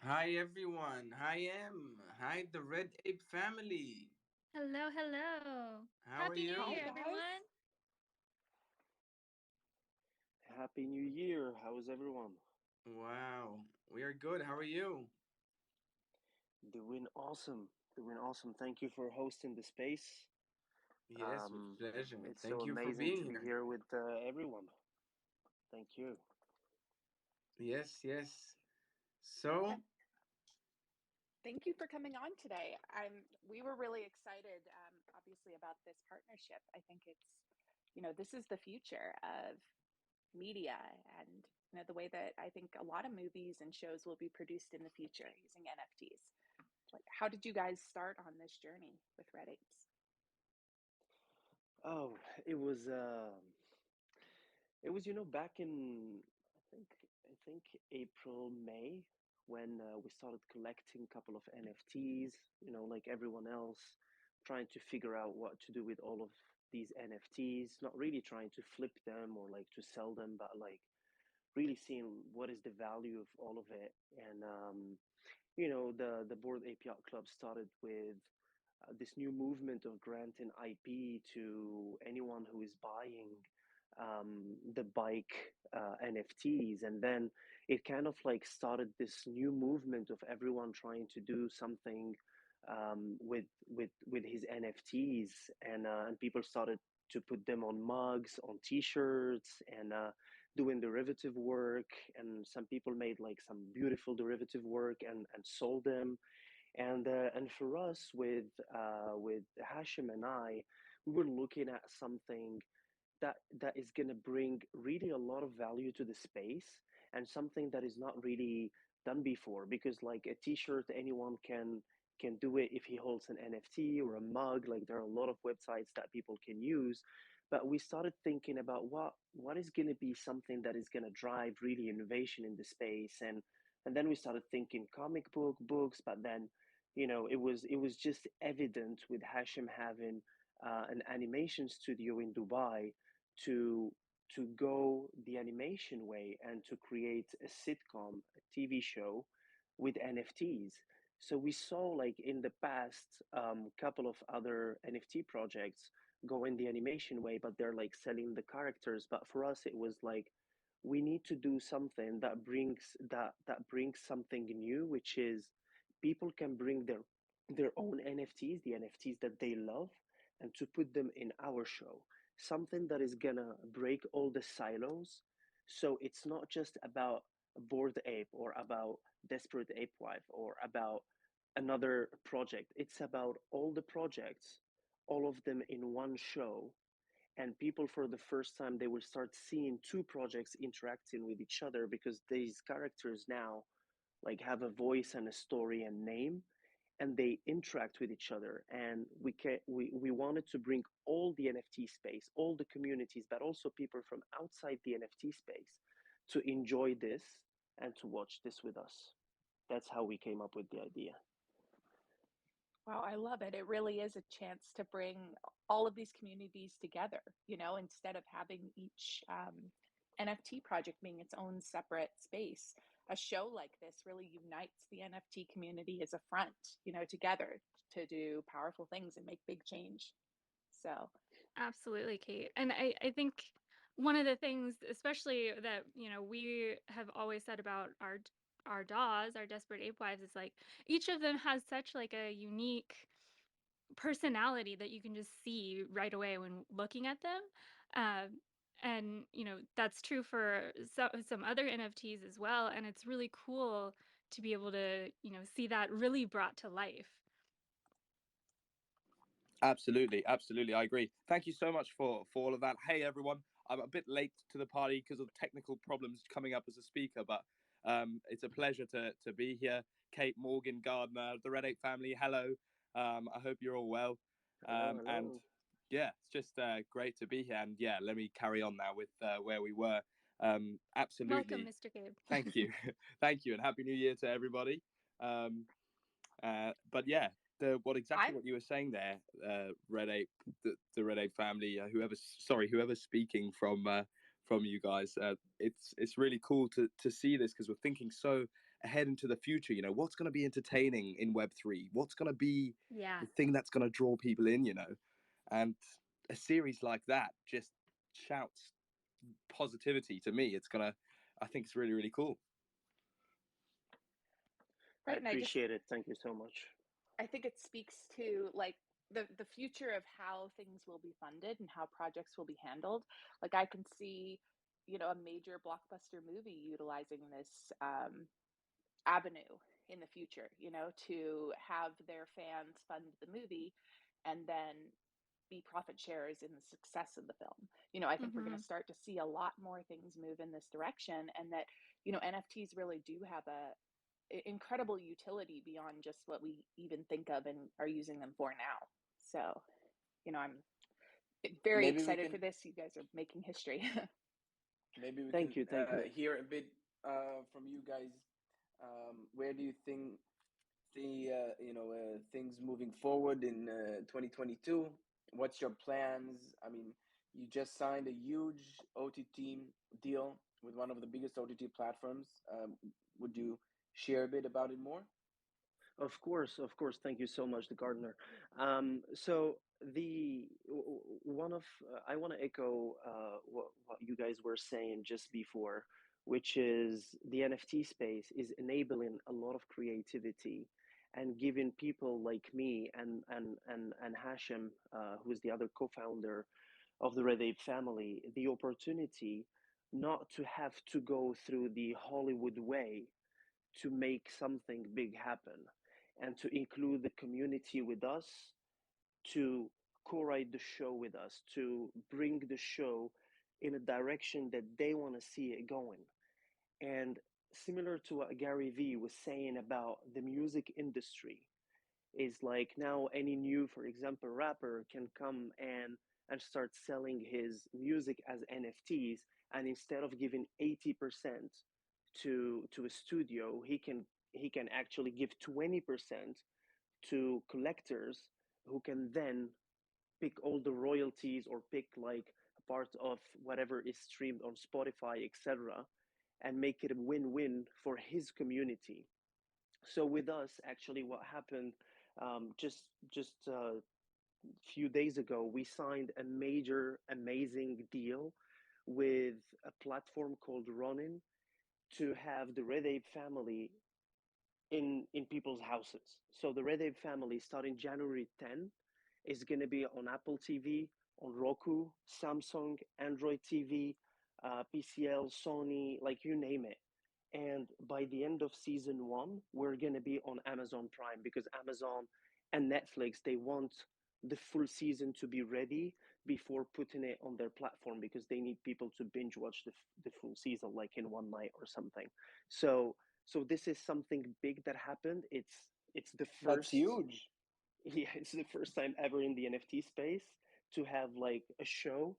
Hi everyone. Hi M. Hi the Red Ape Family. Hello, hello. How are Happy New Hi, Year, you? guys. everyone. Happy New Year. How is everyone? Wow. We are good. How are you? Doing awesome. Doing awesome. Thank you for hosting the space. Yes, with pleasure. It's so Thank you for amazing being to be here. here with everyone. Thank you. Yes, yes. So, And thank you for coming on today. We were really excited, obviously, about this partnership. I think this is the future of media and, the way that I think a lot of movies and shows will be produced in the future using NFTs. Like, how did you guys start on this journey with Red Apes? Oh, it was back in I think April, May when we started collecting a couple of NFTs, like everyone else, trying to figure out what to do with all of these NFTs, not really trying to flip them or like to sell them, but like really seeing what is the value of all of it. And the Board Ape Yacht Club started with this new movement of granting IP to anyone who is buying the bike NFTs, and then it kind of like started this new movement of everyone trying to do something with his NFTs, and people started to put them on mugs, on T-shirts, and doing derivative work. And some people made like some beautiful derivative work and sold them. And for us with Hashim and I, we were looking at something that is going to bring really a lot of value to the space, and something that is not really done before, because like a t-shirt, anyone can do it if he holds an NFT or a mug. Like there are a lot of websites that people can use, but we started thinking about what is going to be something that is going to drive really innovation in the space. And then we started thinking comic books, but then it was just evident with Hashim having an animation studio in Dubai to go the animation way and to create a sitcom, a TV show with NFTs. So we saw like in the past couple of other NFT projects go in the animation way, but they're like selling the characters. But for us, it was like we need to do something that brings something new, which is people can bring their own NFTs, the NFTs that they love, and to put them in our show. Something that is gonna break all the silos. So it's not just about Bored Ape or about Desperate Apewife or about another project. It's about all the projects, all of them in one show. And people, for the first time, they will start seeing two projects interacting with each other, because these characters now like have a voice and a story and name, and they interact with each other. And we wanted to bring all the NFT space, all the communities, but also people from outside the NFT space to enjoy this and to watch this with us. That's how we came up with the idea. Wow, I love it. It really is a chance to bring all of these communities together, instead of having each NFT project being its own separate space. A show like this really unites the NFT community as a front, together to do powerful things and make big change. So, Absolutely, Kate. And I think one of the things, especially that, we have always said about our DAWs, our Desperate Apewives, is like each of them has such like a unique personality that you can just see right away when looking at them. And that's true for some other NFTs as well. And it's really cool to be able to see that really brought to life. Absolutely, absolutely, I agree. Thank you so much for all of that. Hey everyone, I'm a bit late to the party because of technical problems coming up as a speaker, but it's a pleasure to be here. Kate, Morgan, Gardner, the Red Ape family, hello. I hope you're all well. Hello, And hello. yeah, it's just great to be here. And yeah, let me carry on now with where we were. Welcome, Absolutely. Mr. Gabe. Thank you, thank you, and happy New Year to everybody. Um, but yeah, what exactly I'm what you were saying there, Red Ape, the Red Ape family, whoever's speaking from you guys, it's really cool to see this, because we're thinking so ahead into the future. You know, what's going to be entertaining in Web3? What's going to be Yeah. the thing that's going to draw people in? You know, and a series like that just shouts positivity to me. It's gonna, I think it's really, really cool. I Right. And appreciate it. Thank you so much. I think it speaks to like the future of how things will be funded and how projects will be handled. Like I can see, a major blockbuster movie utilizing this avenue in the future, to have their fans fund the movie and then be profit sharers in the success of the film. I think we're going to start to see a lot more things move in this direction, and that, NFTs really do have a incredible utility beyond just what we even think of and are using them for now. So, I'm very Maybe we excited can for this. You guys are making history. maybe we can Thank you. Thank you. hear a bit from you guys. Where do you think the things moving forward in 2022? What's your plans? I mean, you just signed a huge OTT deal with one of the biggest OTT platforms. Would you share a bit about it more? Of course, of course. Thank you so much, the gardener. So one of I want to echo what you guys were saying just before, which is the NFT space is enabling a lot of creativity and giving people like me and Hashim, who is the other co-founder of the Red Ape family, the opportunity not to have to go through the Hollywood way to make something big happen and to include the community with us, to co-write the show with us, to bring the show in a direction that they want to see it going. And similar to what Gary Vee was saying about the music industry, is like now any new, for example, rapper can come and start selling his music as NFTs, and instead of giving 80% to a studio, he can actually give 20% to collectors who can then pick all the royalties or pick like a part of whatever is streamed on Spotify, etc., and make it a win-win for his community. So with us, actually, what happened just few days ago, we signed a major, amazing deal with a platform called Ronin to have the Red Ape family in people's houses. So the Red Ape family, starting January 10, is going to be on Apple TV, on Roku, Samsung, Android TV, PCL, Sony, like you name it. And by the end of season one, we're going to be on Amazon Prime, because Amazon and Netflix, they want the full season to be ready before putting it on their platform, because they need people to binge watch the full season like in one night or something. So this is something big that happened. It's the That's first huge. yeah, it's the first time ever in the NFT space to have like a show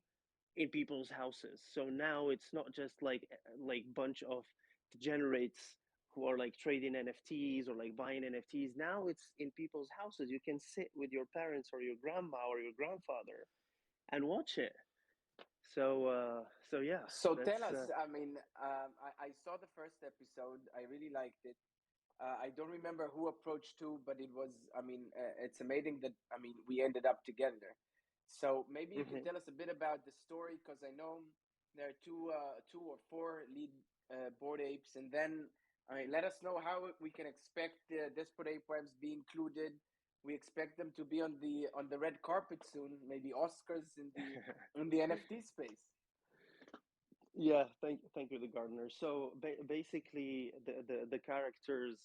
in people's houses. So now it's not just like bunch of degenerates who are like trading NFTs or like buying NFTs. Now it's in people's houses. You can sit with your parents or your grandma or your grandfather and watch it. So yeah, So tell that's us, I mean, I saw the first episode. I really liked it. I don't remember who approached who, but it was, I mean, it's amazing that, I mean, we ended up together. So maybe you can mhm. tell us a bit about the story, because I know there are two or four lead board apes, and then, I mean, let us know how we can expect Desperate Apewives be included. We expect them to be on the red carpet soon, maybe Oscars in the NFT space. Yeah, thank you, the gardener. So basically, the characters,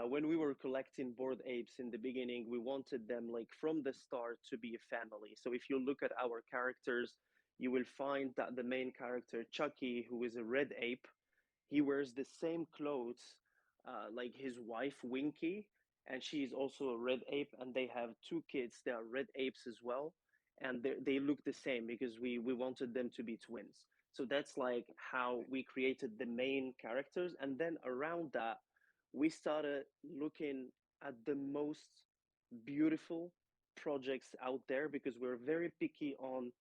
when we were collecting board apes in the beginning, we wanted them like from the start to be a family. So if you look at our characters, you will find that the main character Chucky, who is a red ape, he wears the same clothes like his wife Winky, and she is also a red ape, and they have two kids. They are red apes as well, and they look the same because we wanted them to be twins. So that's like how we created the main characters, and then around that, we started looking at the most beautiful projects out there, because we're very picky on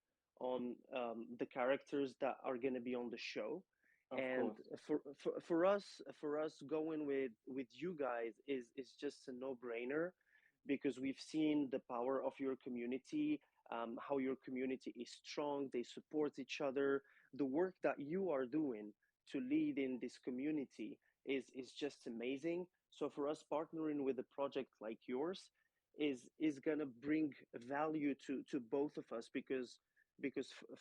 the characters that are going to be on the show. Of And course. for us going with you guys is just a no-brainer, because we've seen the power of your community, how your community is strong, they support each other. The work that you are doing to lead in this community is just amazing. So for us, partnering with a project like yours is gonna bring value to both of us, because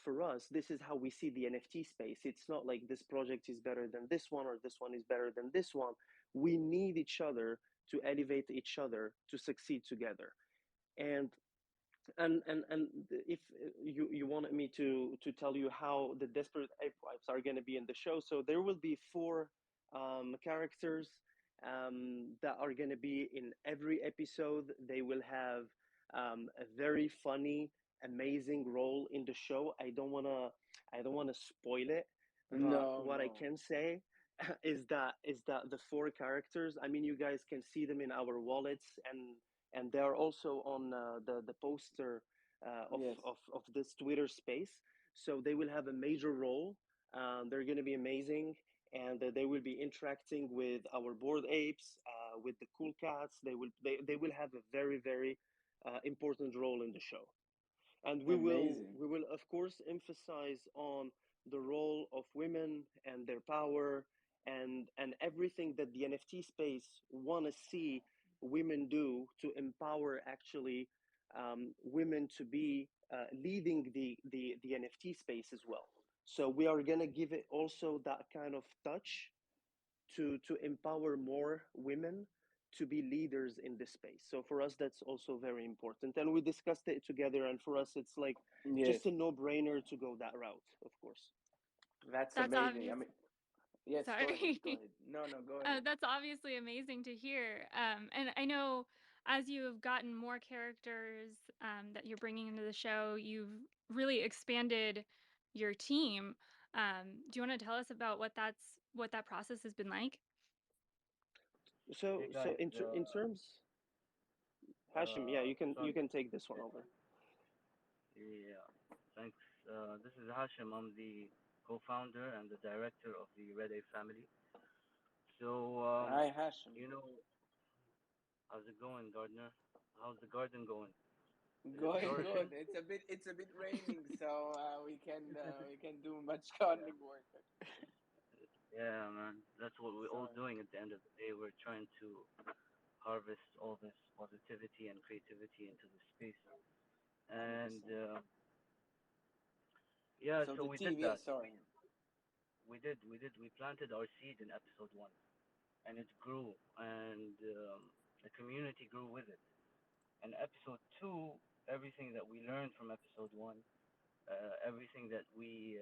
for us, this is how we see the NFT space. It's not like this project is better than this one or this one is better than this one. We need each other to elevate each other to succeed together. And and if you wanted me to tell you how the Desperate Apewives are going to be in the show, so there will be four characters that are going to be in every episode. They will have a very funny, amazing role in the show. I don't want to spoil it, but No, what I no. can say is that the four characters, I mean, you guys can see them in our wallets, and they are also on the poster Yes. of this Twitter space. So they will have a major role. They're going to be amazing, and they will be interacting with our board apes, with the cool cats. They will have a very very important role in the show. And we will Amazing. we will of course emphasize on the role of women and their power, and everything that the NFT space want to see women do to empower actually women to be leading the NFT space as well. So we are going to give it also that kind of touch to empower more women to be leaders in this space. So for us, that's also very important. And we discussed it together. And for us, it's like Yes. just a no-brainer to go that route, of course. That's That's amazing. I obvious. mean, yes, go ahead. Sorry. Go ahead. No, no, go ahead. That's obviously amazing to hear. And I know as you have gotten more characters that you're bringing into the show, you've really expanded your team. Do you want to tell us about what that process has been like? So Hey so guys, in terms, Hashim, yeah, you sorry. can take this one Yeah, over. yeah, thanks. This is Hashim. I'm the co-founder and the director of the Red Ape Family. So, Hi, Hashim. you know, how's it going, Gardner? How's the garden going? Is it Going flourishing? good. It's a bit raining, so we can do much gardening work. Yeah, man. That's what we're all So doing at the end of the day. We're trying to harvest all this positivity and creativity into the space. And 100%. yeah, So so the we team, did yes, that. sorry. We planted our seed in episode one, and it grew, and the community grew with it. And episode two, everything that we learned from episode one, everything that we,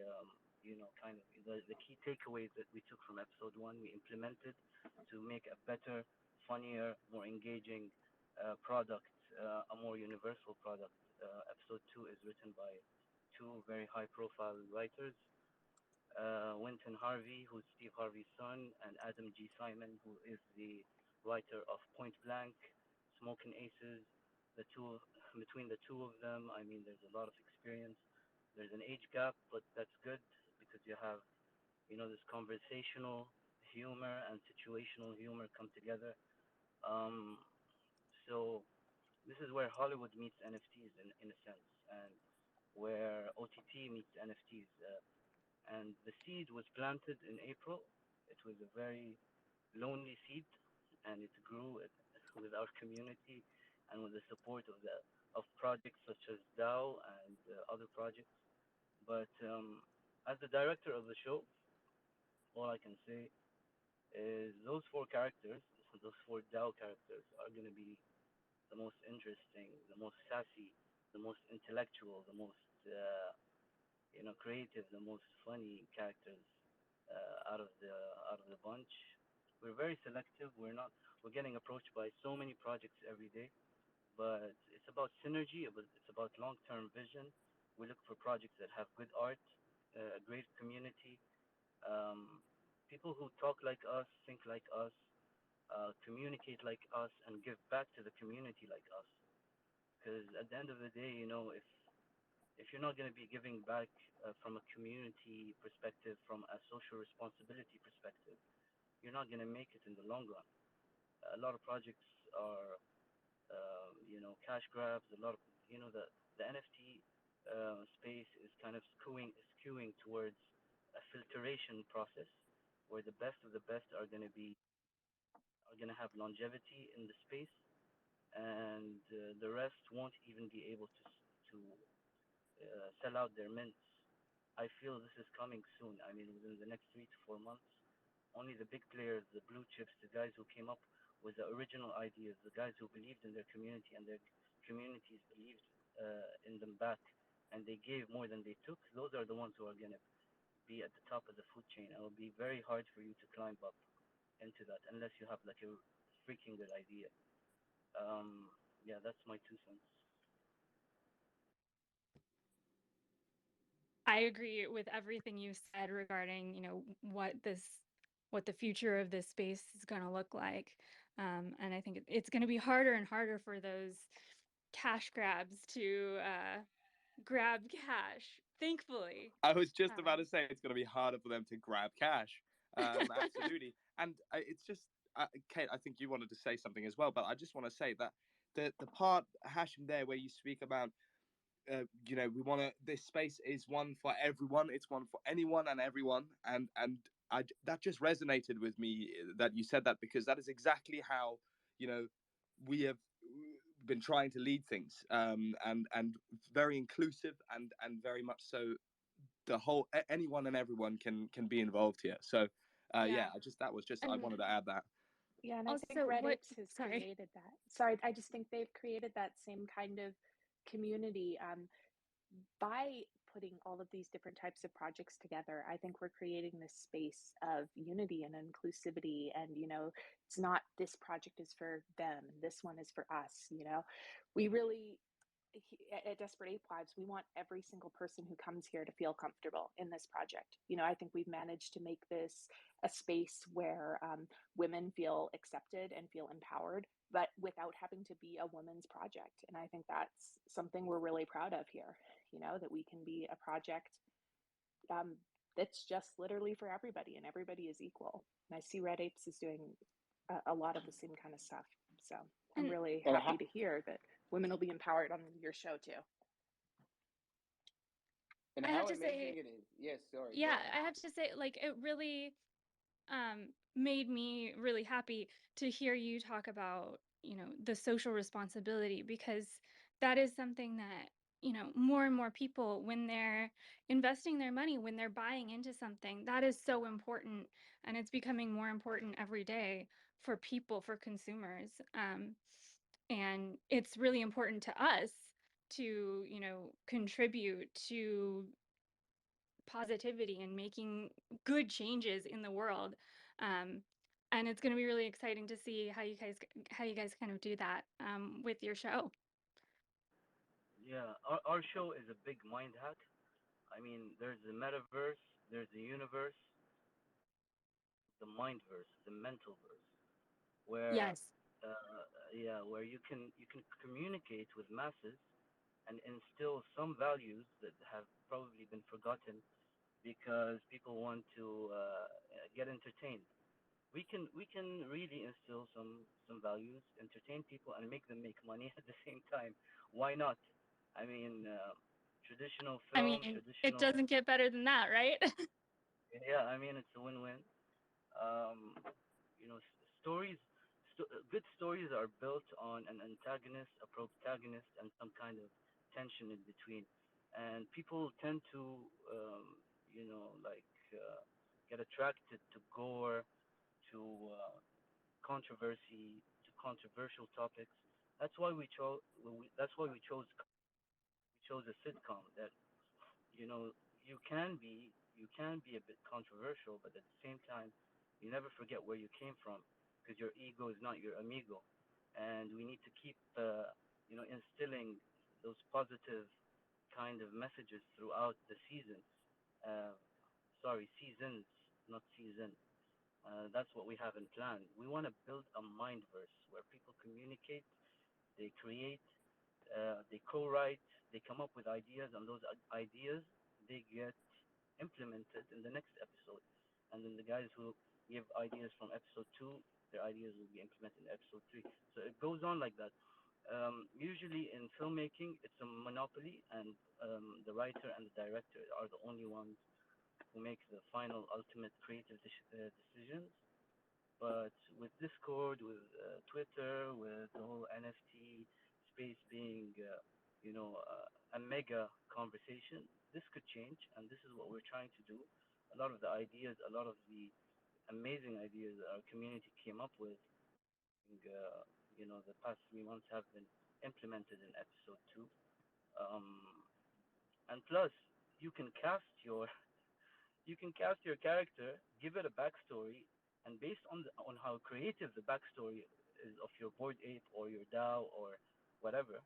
kind of the key takeaways that we took from episode one, we implemented to make a better, funnier, more engaging product, a more universal product. Episode two is written by two very high-profile writers, Winton Harvey, who's Steve Harvey's son, and Adam G. Simon, who is the writer of Point Blank, Smoking Aces. The two between the two of them, I mean, there's a lot of experience. There's an age gap, but that's good because you have, this conversational humor and situational humor come together. Um, so this is where Hollywood meets NFTs in a sense, and where OTT meets NFTs. And the seed was planted in April. It was a very lonely seed, and it grew with our community and with the support of projects such as DAO and other projects. But as the director of the show, all I can say is those four characters, those four DAO characters, are going to be the most interesting, the most sassy, the most intellectual, the most creative, the most funny characters out of the bunch. We're very selective. We're getting approached by so many projects every day, but it's about synergy. But it's about long-term vision. We look for projects that have good art, a great community, um, people who talk like us, think like us, communicate like us, and give back to the community like us. Because at the end of the day, if if you're not going to be giving back from a community perspective, from a social responsibility perspective, you're not going to make it in the long run. A lot of projects are, cash grabs. A lot of, the NFT space is kind of skewing towards a filtration process where the best of the best are going to have longevity in the space, and the rest won't even be able to sell out their mints. I feel this is coming soon. I mean, within the next 3 to 4 months, only the big players, the blue chips, the guys who came up with the original ideas, the guys who believed in their community and their communities believed in them back, and they gave more than they took. Those are the ones who are gonna be at the top of the food chain. It will be very hard for you to climb up into that unless you have like a freaking good idea. Yeah, that's my 2 cents. I agree with everything you said regarding, what the future of this space is going to look like. And I think it's going to be harder and harder for those cash grabs to grab cash, thankfully. I was just about Um, to say it's going to be harder for them to grab cash. Absolutely. And it's just, Kate, I think you wanted to say something as well, but I just want to say that the part, Hashim, there where you speak about we want to, this space is one for everyone, it's one for anyone and everyone, and that just resonated with me, that you said that, because that is exactly how you know we have been trying to lead things, and very inclusive, and very much so the whole, anyone and everyone can be involved here. So yeah, yeah. I And wanted to add that. Yeah, and I think also, Red Apes has sorry. created that. Sorry, I just think they've created that same kind of community. By putting all of these different types of projects together, I think we're creating this space of unity and inclusivity. And, it's not this project is for them and this one is for us. We really, at Desperate Apewives, we want every single person who comes here to feel comfortable in this project. I think we've managed to make this a space where women feel accepted and feel empowered, but without having to be a woman's project. And I think that's something we're really proud of here, that we can be a project um, that's just literally for everybody and everybody is equal. And I see Red Apes is doing a lot of the same kind of stuff. So I'm And really And happy to hear that women will be empowered on your show too. and I have how to say, amazing it is. Yes, sorry, go yeah, ahead. I have to say, like, it really made me really happy to hear you talk about, the social responsibility, because that is something that, more and more people, when they're investing their money, when they're buying into something, that is so important. And it's becoming more important every day for people, for consumers. And it's really important to us to, contribute to positivity and making good changes in the world. Um, and it's going to be really exciting to see how you guys kind of do that with your show. Yeah, our show is a big mind hack. I mean, there's the metaverse, there's the universe, the mindverse, the mental verse, where Yes. where you can communicate with masses and instill some values that have probably been forgotten because people want to get entertained. We can really instill some values, entertain people, and make them make money at the same time. Why not? I mean, traditional I film, mean, it traditional, doesn't get better than that, right? yeah. I mean, it's a win-win. Um, stories, good stories are built on an antagonist, a protagonist, and some kind of tension in between. And people tend to, like get attracted to gore, to controversy, to controversial topics. That's why we chose. That's why we chose a sitcom that you can be a bit controversial, but at the same time, you never forget where you came from because your ego is not your amigo, and we need to keep instilling those positive kind of messages throughout the seasons. Uh, sorry, seasons, not season. That's what we have in plan. We want to build a mindverse where people communicate, they create, they co-write, they come up with ideas, and those ideas they get implemented in the next episode. And then the guys who give ideas from episode two, their ideas will be implemented in episode three. So it goes on like that. Usually in filmmaking, it's a monopoly, and the writer and the director are the only ones who make the final ultimate creative decisions. But with Discord, with Twitter, with the whole NFT space being, a mega conversation, this could change, and this is what we're trying to do. A lot of the ideas, a lot of the amazing ideas that our community came up with, the past 3 months have been implemented in episode two. Um, and plus, you can cast your you can cast your character, give it a backstory, and based on how creative the backstory is of your board ape or your DAO or whatever,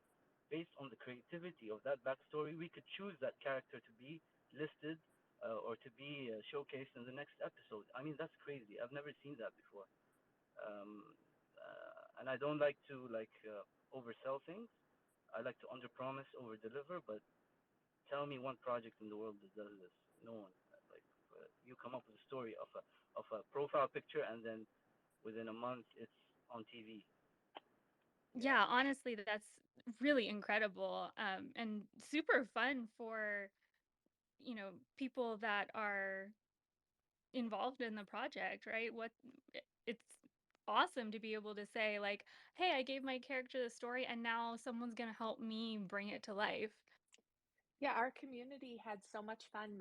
based on the creativity of that backstory, we could choose that character to be listed or to be showcased in the next episode. I mean, that's crazy. I've never seen that before. Um, and I don't like to oversell things. I like to underpromise, overdeliver. But tell me one project in the world that does this. No one. Like you come up with a story of a profile picture, and then within a month it's on TV. Yeah, honestly, that's really incredible, and super fun for, people that are involved in the project, right? It's awesome to be able to say like, hey, I gave my character the story and now someone's going to help me bring it to life. Yeah, our community had so much fun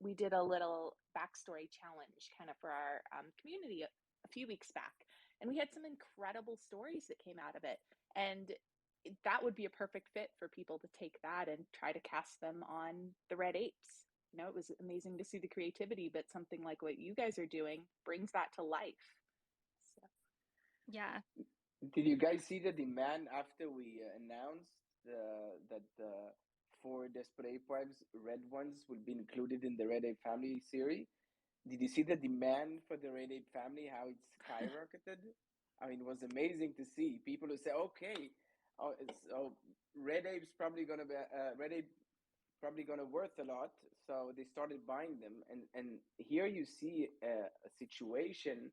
we did a little backstory challenge kind of for our community a few weeks back. And we had some incredible stories that came out of it. And that would be a perfect fit for people to take that and try to cast them on the Red Apes. It was amazing to see the creativity, but something like what you guys are doing brings that to life. So. Yeah. Did you guys see the demand after we announced that the four Desperate Apewives red ones will be included in the Red Ape Family series? Did you see the demand for the Red Ape Family, how it skyrocketed? I mean, it was amazing to see people who say, okay, so Red Ape's probably going to be, Red Ape probably going to worth a lot. So they started buying them. And here you see a situation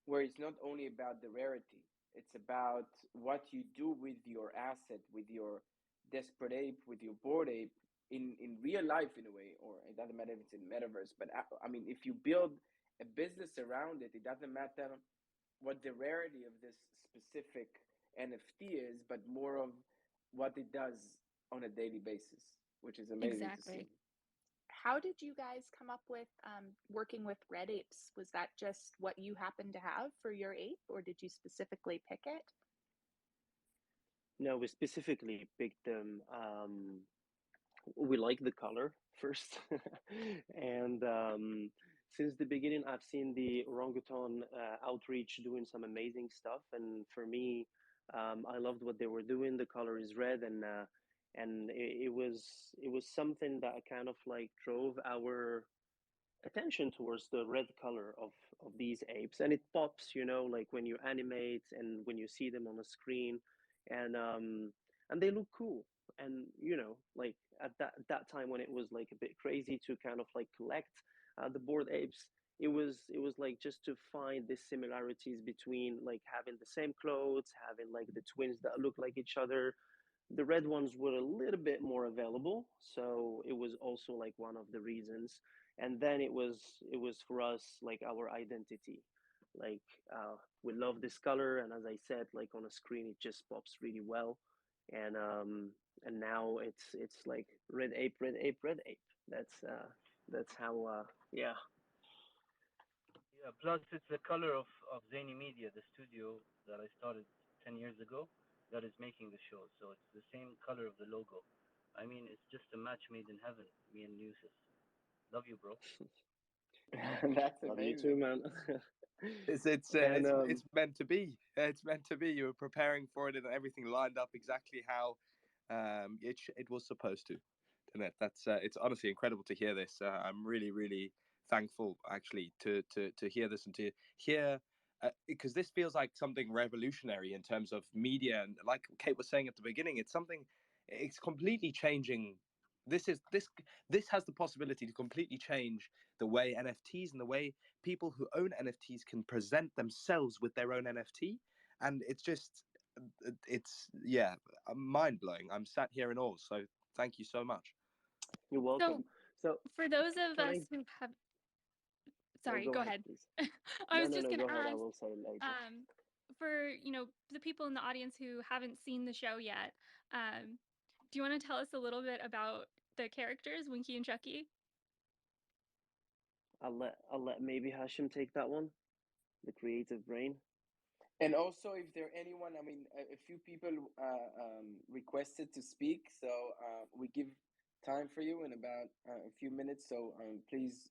where it's not only about the rarity, it's about what you do with your asset, with your Desperate Ape, with your Bored Ape in real life in a way, or it doesn't matter if it's in metaverse. But I mean, if you build a business around it, it doesn't matter what the rarity of this specific NFT is, but more of what it does on a daily basis, which is amazing to see. Exactly. How did you guys come up with working with Red Apes? Was that just what you happened to have for your ape, or did you specifically pick it? No, we specifically picked them. We like the color first, and since the beginning, I've seen the orangutan outreach doing some amazing stuff, and for me, I loved what they were doing. The color is red, and it was something that kind of like drove our attention towards the red color of these apes, and it pops, like when you animate and when you see them on the screen, and they look cool. And like at that time when it was like a bit crazy to kind of like collect the bored apes, it was like just to find the similarities between like having the same clothes, having like the twins that look like each other. The red ones were a little bit more available, so it was also like one of the reasons. And then it was for us like our identity, like we love this color, and as I said, like on a screen it just pops really well. And now it's like red ape, red ape, red ape. That's how yeah. Yeah. Plus, it's the color of Zany Media, the studio that I started 10 years ago, that is making the show. So it's the same color of the logo. I mean, it's just a match made in heaven. Me and Yusuf. Love you, bro. That's Love you too, amazing. man. It's And it's meant to be. It's meant to be. You were preparing for it, and everything lined up exactly how it was supposed to. And that's it's honestly incredible to hear this. I'm really thankful actually to hear this and to hear because this feels like something revolutionary in terms of media, and like Kate was saying at the beginning, it's something it's completely changing. This has the possibility to completely change the way NFTs and the way people who own NFTs can present themselves with their own NFT. And it's just, it's yeah, mind blowing. I'm sat here in awe. So thank you so much. You're So welcome. So for those of can us I? who have, Oh, sorry, go go ahead, ahead. please. I No, was no, just no. going Go to ahead. I ask, will say it later. for, the people in the audience who haven't seen the show yet, do you want to tell us a little bit about the characters, Winky and Chucky? I'll let maybe Hashim take that one. The creative brain. And also, if there anyone, I mean, a few people requested to speak, so we give time for you in about a few minutes. So please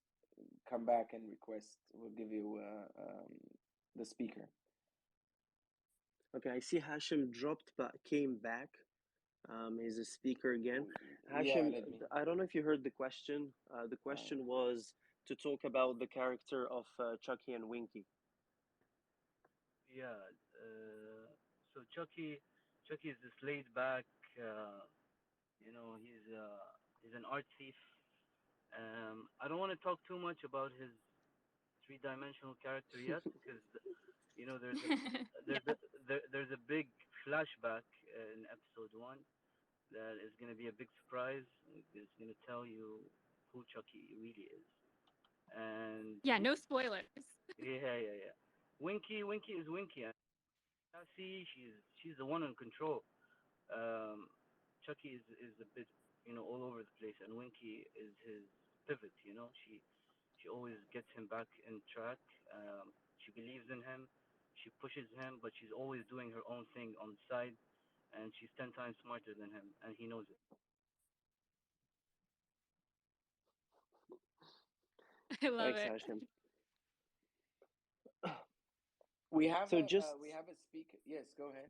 come back and request. We'll give you the speaker. Okay, I see Hashim dropped but came back. He's a speaker again. Yeah, Hashim, let me. I don't know if you heard the question. The question was to talk about the character of Chucky and Winky. Yeah. So Chucky is this laid back. He's an art thief. I don't want to talk too much about his three-dimensional character yet because there's a there's Yeah. a there's a big flashback in episode one that is going to be a big surprise. It's going to tell you who Chucky really is. And Yeah, no spoilers. yeah. Winky is Winky. And Cassie, she's the one in control. Um, Chucky is a bit all over the place, and Winky is his pivot. She always gets him back in track. She believes in him. She pushes him, but she's always doing her own thing on the side, and she's 10 times smarter than him, and he knows it. I love Thanks, it. Hashim. We have So just a speaker. Yes, go ahead.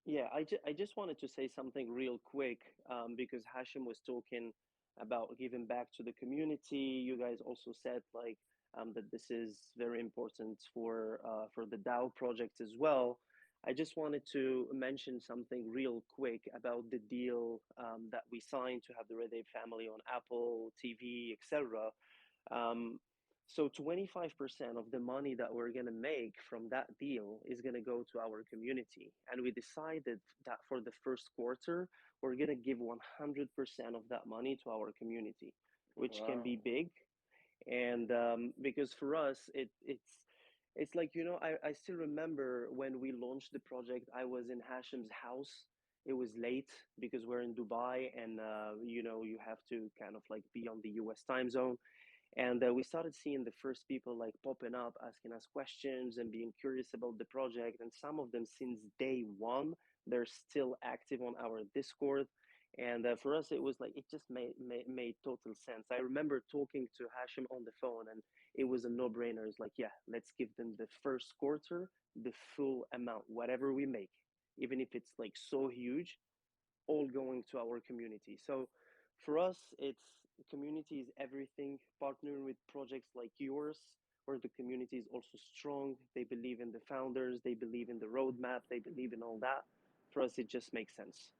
yeah, I just wanted to say something real quick because Hashim was talking about giving back to the community. You guys also said like that this is very important for the DAO project as well. I just wanted to mention something real quick about the deal that we signed to have the Red Ape family on Apple TV, etc. Um, so 25% of the money that we're going to make from that deal is going to go to our community. And we decided that for the first quarter, we're going to give 100% of that money to our community, which can Wow. be big. And because for us, it's like, I still remember when we launched the project, I was in Hashim's house. It was late because we're in Dubai and, you have to kind of like be on the US time zone. And we started seeing the first people like popping up, asking us questions and being curious about the project. And some of them, since day one, they're still active on our Discord. And for us, it was like, it just made total sense. I remember talking to Hashim on the phone, and it was a no brainer. It's like, yeah, let's give them the first quarter, the full amount, whatever we make, even if it's like so huge, all going to our community. So for us, it's community is everything. Partnering with projects like yours, where the community is also strong, they believe in the founders, they believe in the roadmap, they believe in all that. For us, it just makes sense.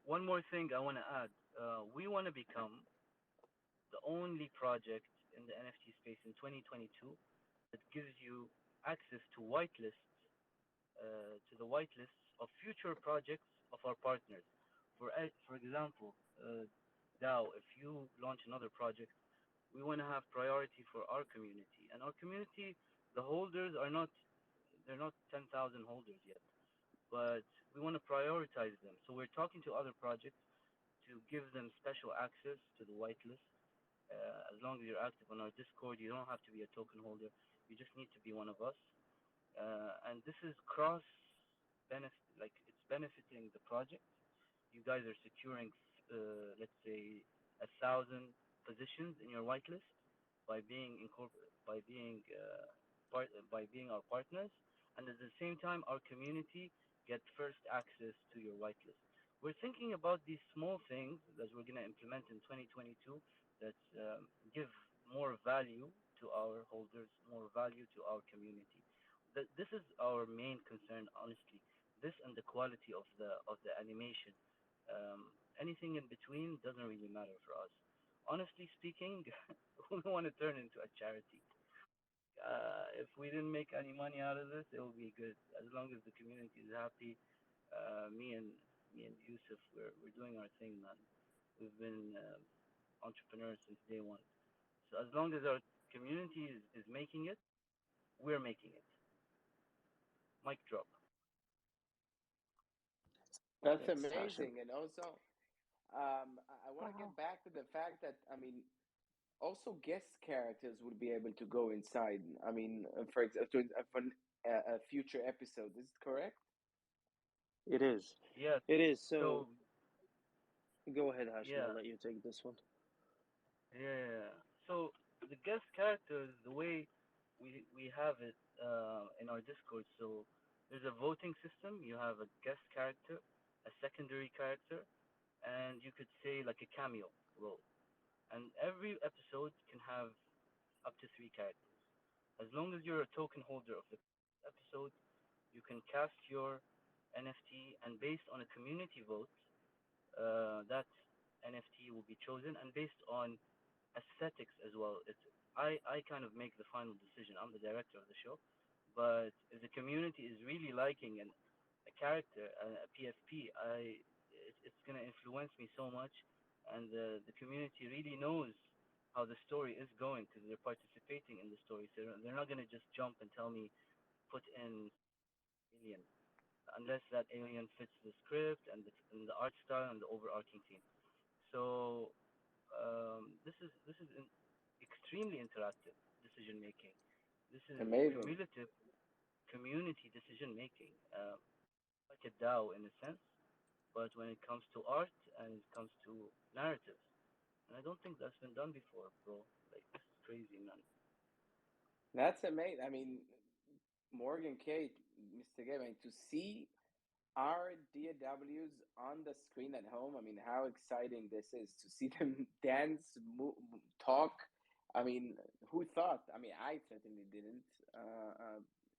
One more thing I want to add. We want to become the only project in the NFT space in 2022 that gives you access to the whitelists of future projects of our partners. For example, DAO, if you launch another project, we want to have priority for our community. And our community, the holders are not, they're not 10,000 holders yet, but we want to prioritize them. So we're talking to other projects to give them special access to the whitelist. As long as you're active on our Discord, you don't have to be a token holder. You just need to be one of us. And this is cross benefit, like it's benefiting the project. You guys are securing, let's say, 1,000 positions in your whitelist by being by being our partners, and at the same time, our community gets first access to your whitelist. We're thinking about these small things that we're gonna implement in 2022 that give more value to our holders, more value to our community. This is our main concern, honestly. This and the quality of the animation. Anything in between doesn't really matter for us. Honestly speaking, we want to turn into a charity. If we didn't make any money out of this, it will be good. As long as the community is happy, me and Yusuf, we're doing our thing, man. We've been entrepreneurs since day one. So as long as our community is making it, we're making it. Mic drop. That's Thanks, Hashim. amazing. And also, I want to get Wow. back to the fact that, I mean, also guest characters would be able to go inside. I mean, for example, for a future episode, is it correct? It is. Yes. It is. So So go ahead, Hashim. I'll yeah, let you take this one. yeah. So the guest characters, the way we have it in our Discord. So there's a voting system. You have a guest character, a secondary character, and you could say like a cameo role. And every episode can have up to three characters. As long as you're a token holder of the episode, you can cast your NFT, and based on a community vote, that NFT will be chosen, and based on aesthetics as well. I kind of make the final decision. I'm the director of the show, but if the community is really liking a character, a PFP, it's gonna influence me so much, and the community really knows how the story is going because they're participating in the story. So they're not gonna just jump and tell me put in alien unless that alien fits the script and the art style and the overarching theme. So this is extremely interactive decision making. This is Amazing. cumulative community decision making, like a DAO in a sense. But when it comes to art and it comes to narratives, and I don't think that's been done before, bro. Like this is crazy, man. That's amazing. I mean, Morgan Kate, Mr. Gabe, I mean, to see our DAWs on the screen at home. I mean, how exciting this is to see them dance, talk. I mean, who thought? I mean, I certainly didn't.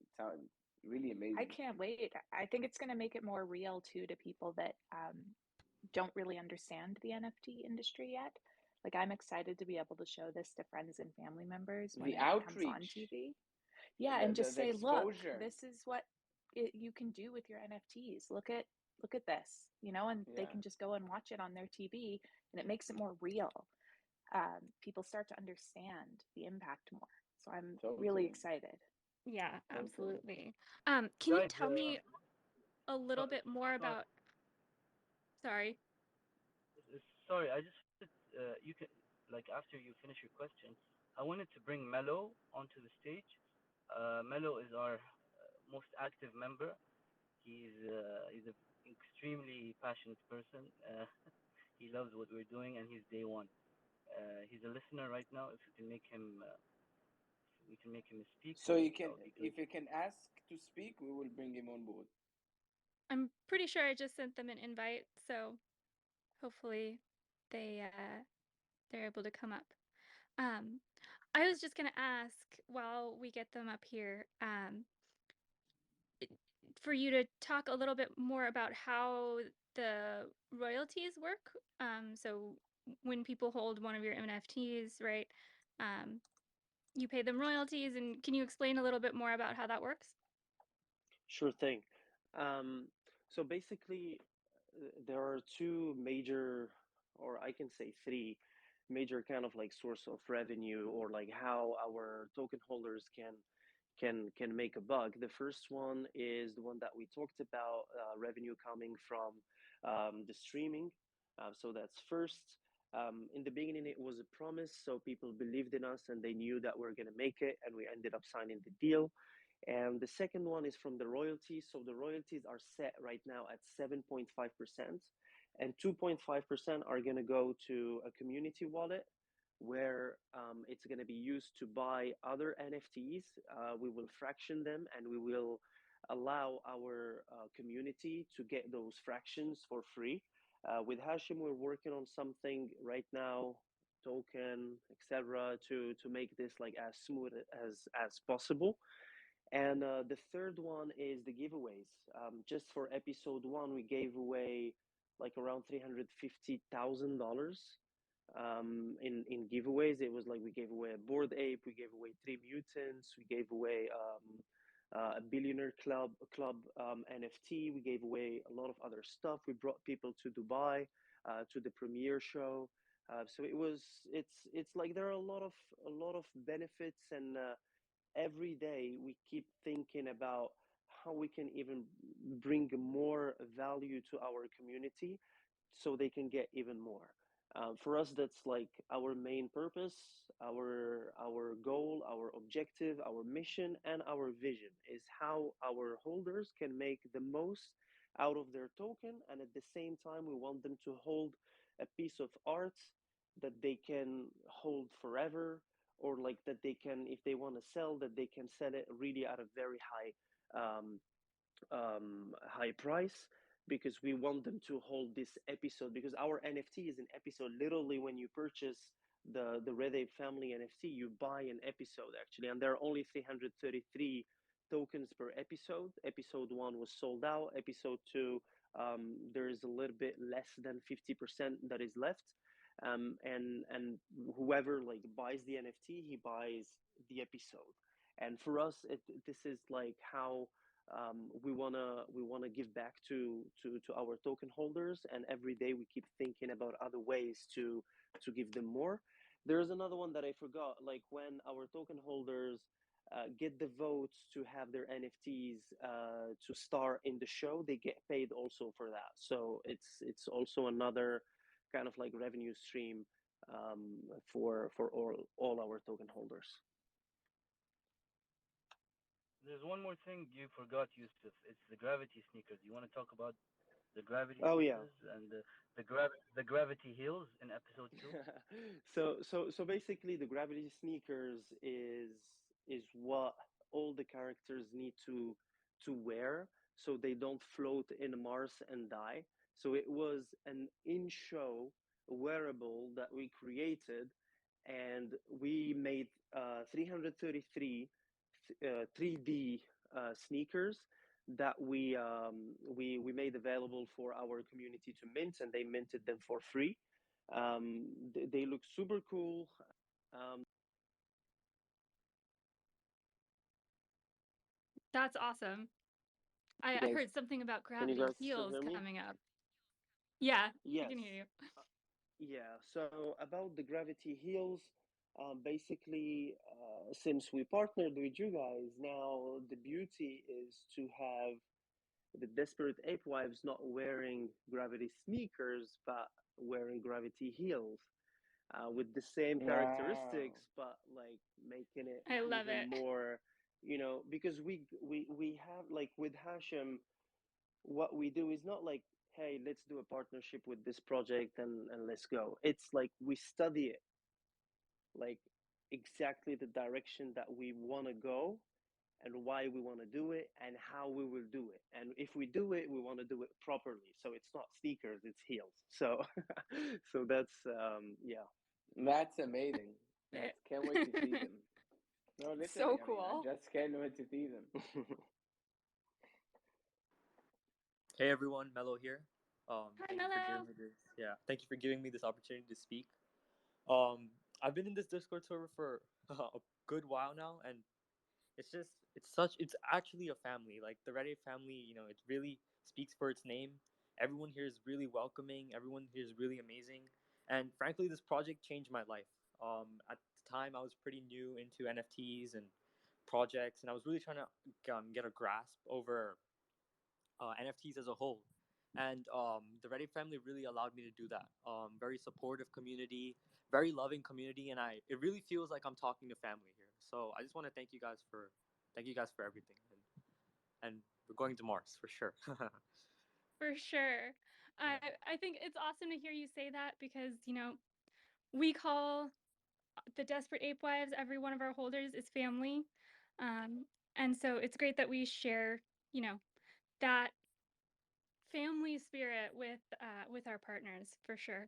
It sounded really I amazing. can't wait. I think it's going to make it more real too to people that don't really understand the NFT industry yet. Like, I'm excited to be able to show this to friends and family members when The it comes on outreach, TV. Yeah, the, and the, just the say, look, exposure. this is what you can do with your NFTs. Look at this, and they Yeah, can just go and watch it on their TV, and it makes it more real. People start to understand the impact more. So I'm really totally, excited. Yeah, totally. absolutely. Can you Guys, tell me a little sorry, bit more sorry, about, sorry. sorry. I just you can like after you finish your question, I wanted to bring Mello onto the stage. Mello is our most active member. He's an extremely passionate person. He loves what we're doing, and he's day one. He's a listener right now. If we can make him, if we can make him a So speaker, you can, that would be good. if you can ask to speak, we will bring him on board. I'm pretty sure I just sent them an invite, so hopefully they they're able to come up. Um, I was just gonna ask while we get them up here, for you to talk a little bit more about how the royalties work. So when people hold one of your NFTs, right? Um, you pay them royalties, and can you explain a little bit more about how that works? Sure thing. Um, so basically, there are two major, or I can say three major kind of like source of revenue, or like how our token holders can make a buck. The first one is the one that we talked about, revenue coming from the streaming. So that's first. In the beginning, it was a promise, so people believed in us and they knew that we're gonna make it, and we ended up signing the deal. And the second one is from the royalties. So the royalties are set right now at 7.5%, and 2.5% are going to go to a community wallet where it's going to be used to buy other NFTs. We will fraction them, and we will allow our community to get those fractions for free. With Hashim, we're working on something right now, token, etc., to make this like as smooth as possible. And the third one is the giveaways. Just for episode one, we gave away like around $350,000 in giveaways. It was like we gave away a board ape, we gave away three mutants, we gave away a billionaire club NFT. We gave away a lot of other stuff. We brought people to Dubai to the premiere show. So it's like there are a lot of benefits, and every day we keep thinking about how we can even bring more value to our community so they can get even more. For us, that's like our main purpose, our goal, our objective, our mission, and our vision is how our holders can make the most out of their token, and at the same time, we want them to hold a piece of art that they can hold forever, or like that they can, if they want to sell, that they can sell it really at a very um, high price, because we want them to hold this episode, because our NFT is an episode. Literally, when you purchase the Red Ape Family NFT, you buy an episode actually, and there are only 333 tokens per episode. Episode one was sold out. Episode two, there is a little bit less than 50% that is left. And whoever like buys the NFT, he buys the episode. And for us, this is like how we wanna give back to our token holders, and every day we keep thinking about other ways to give them more. There's another one that I forgot. Like when our token holders get the votes to have their NFTs to star in the show, they get paid also for that. So it's also another kind of like revenue stream for all our token holders. There's one more thing you forgot, Yusuf. It's the gravity sneakers. You want to talk about the gravity Oh yeah. sneakers and the gravity heels in episode two? So basically the gravity sneakers is what all the characters need to wear so they don't float in Mars and die. So it was an in-show wearable that we created, and we made 333 3D sneakers that we made available for our community to mint, and they minted them for free. They look super cool. Um, That's awesome. you I guys, heard something about can you gravity guys still heels hear me? coming up. Yeah, we Yes. can hear you. Yeah. So about the gravity heels, basically, since we partnered with you guys, now the beauty is to have the Desperate Apewives not wearing gravity sneakers, but wearing gravity heels. With the same Wow. characteristics, but like making it I love even it. more, because we have like with Hashem, what we do is not like, hey, let's do a partnership with this project and let's go. It's like we study it, like exactly the direction that we want to go and why we want to do it and how we will do it. And if we do it, we want to do it properly. So it's not sneakers, it's heels. So so that's yeah. That's amazing. That's can't wait to see them. No, literally, So I mean, I cool. just can't wait to see them. Hey everyone, Mello here. Hi, Thank you for Mello. giving me this. Yeah, thank you for giving me this opportunity to speak. Um, I've been in this Discord server for a good while now, and it's actually a family. Like the Red Ape family, it really speaks for its name. Everyone here is really welcoming. Everyone here is really amazing, and frankly, this project changed my life. At the time, I was pretty new into NFTs and projects, and I was really trying to get a grasp over NFTs as a whole. And the Reddit family really allowed me to do that. Very supportive community, very loving community, and it really feels like I'm talking to family here. So I just want to thank you guys for everything, and we're going to Mars for sure. For sure. I Yeah. I think it's awesome to hear you say that because, we call the Desperate Apewives, every one of our holders is family. Um, and so it's great that we share, you know, that family spirit with our partners for sure.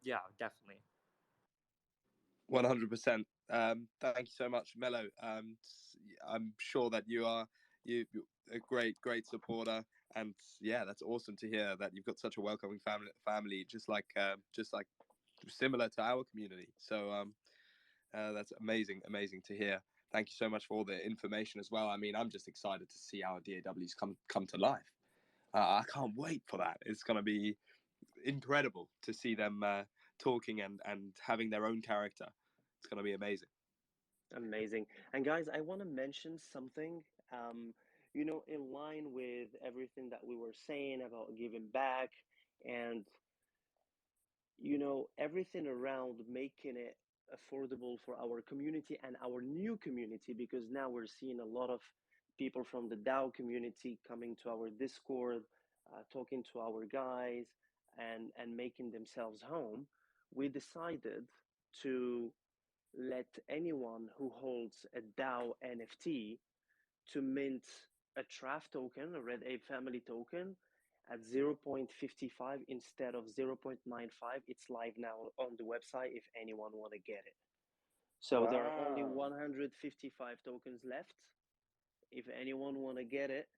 Yeah, definitely. 100%. Thank you so much, Mello. I'm sure that you are, You're a great supporter, and yeah, that's awesome to hear that you've got such a welcoming family, just like similar to our community. So that's amazing to hear. Thank you so much for all the information as well. I mean, I'm just excited to see our DAWs come to life. I can't wait for that. It's going to be incredible to see them talking and having their own character. It's going to be amazing. Amazing. And guys, I want to mention something, in line with everything that we were saying about giving back and, everything around making it affordable for our community and our new community, because now we're seeing a lot of people from the DAO community coming to our Discord, talking to our guys and making themselves home. We decided to let anyone who holds a DAO NFT to mint a TRAF token, a Red Ape Family token, at 0.55 instead of 0.95. It's live now on the website if anyone want to get it. So there are only Wow. 155 tokens left. If anyone want to get it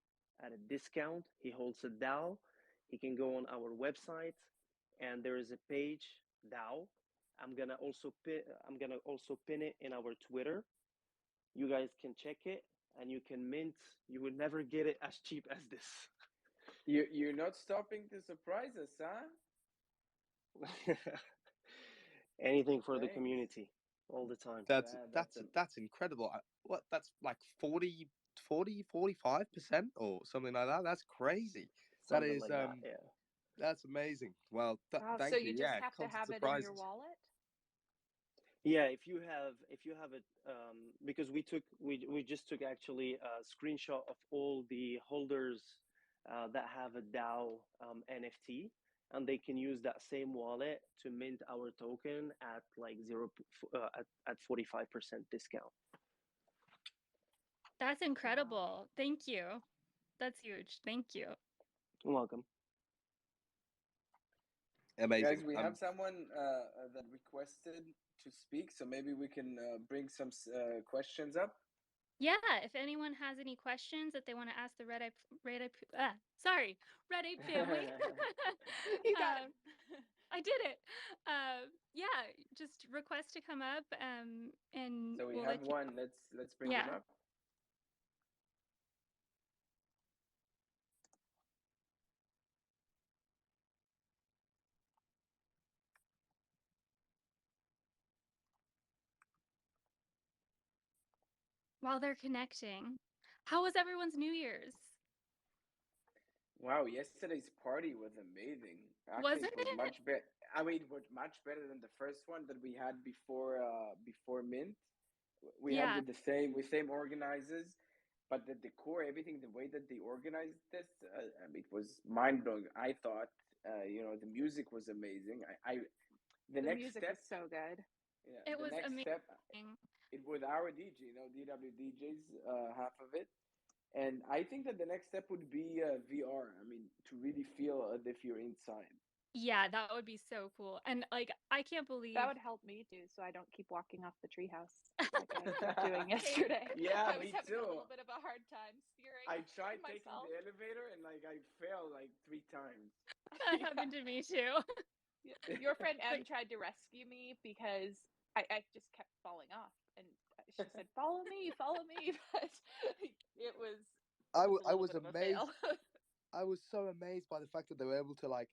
at a discount, he holds a DAO. He can go on our website, and there is a page DAO. I'm gonna also pin it in our Twitter. You guys can check it, and you can mint. You will never get it as cheap as this. You're not stopping to surprise us, huh? Anything for the Thanks. community, all the time. That's That's that's that's incredible. What, that's like 45% or something like that. That's crazy. That Something is like that. Yeah. that's amazing. Well, Wow, so thank you. you just Yeah, have to constant have it in your surprises. wallet? Yeah, if you have it, because we just took actually a screenshot of all the holders that have a DAO NFT, and they can use that same wallet to mint our token at like at 45% discount. That's Wow. incredible. Thank you. That's huge. Thank you. You're welcome. Amazing. Guys, we have someone that requested to speak, so maybe we can bring some questions up. Yeah, if anyone has any questions that they want to ask the Red Ape family. You got it. I did it. Yeah, just request to come up, and So we we'll have let you. one. Let's bring Yeah. him up. While they're connecting, how was everyone's New Year's? Wow, yesterday's party was amazing. Actually, Wasn't it was it? much better. I mean, it was much better than the first one that we had before Mint. We had Yeah. with the same organizers, but the decor, everything, the way that they organized this, I mean, it was mind blowing. I thought, the music was amazing. The The next music step, is so good. yeah, It the was next step, amazing. it was our DJ, DW DJs, half of it. And I think that the next step would be VR. I mean, to really feel as if you're inside. Yeah, that would be so cool. And like, I can't That believe. would help me too, so I don't keep walking off the treehouse like I kept doing yesterday. Yeah, I was me having a too. little bit of a hard time steering I tried taking myself. the elevator and like I fell like 3 times. That Yeah. happened to me too. Your friend But M tried to rescue me because I just kept falling off, and she said, "Follow me, follow me," but it was I, it was w- a I little was bit of a amazed. fail. I was so amazed by the fact that they were able to like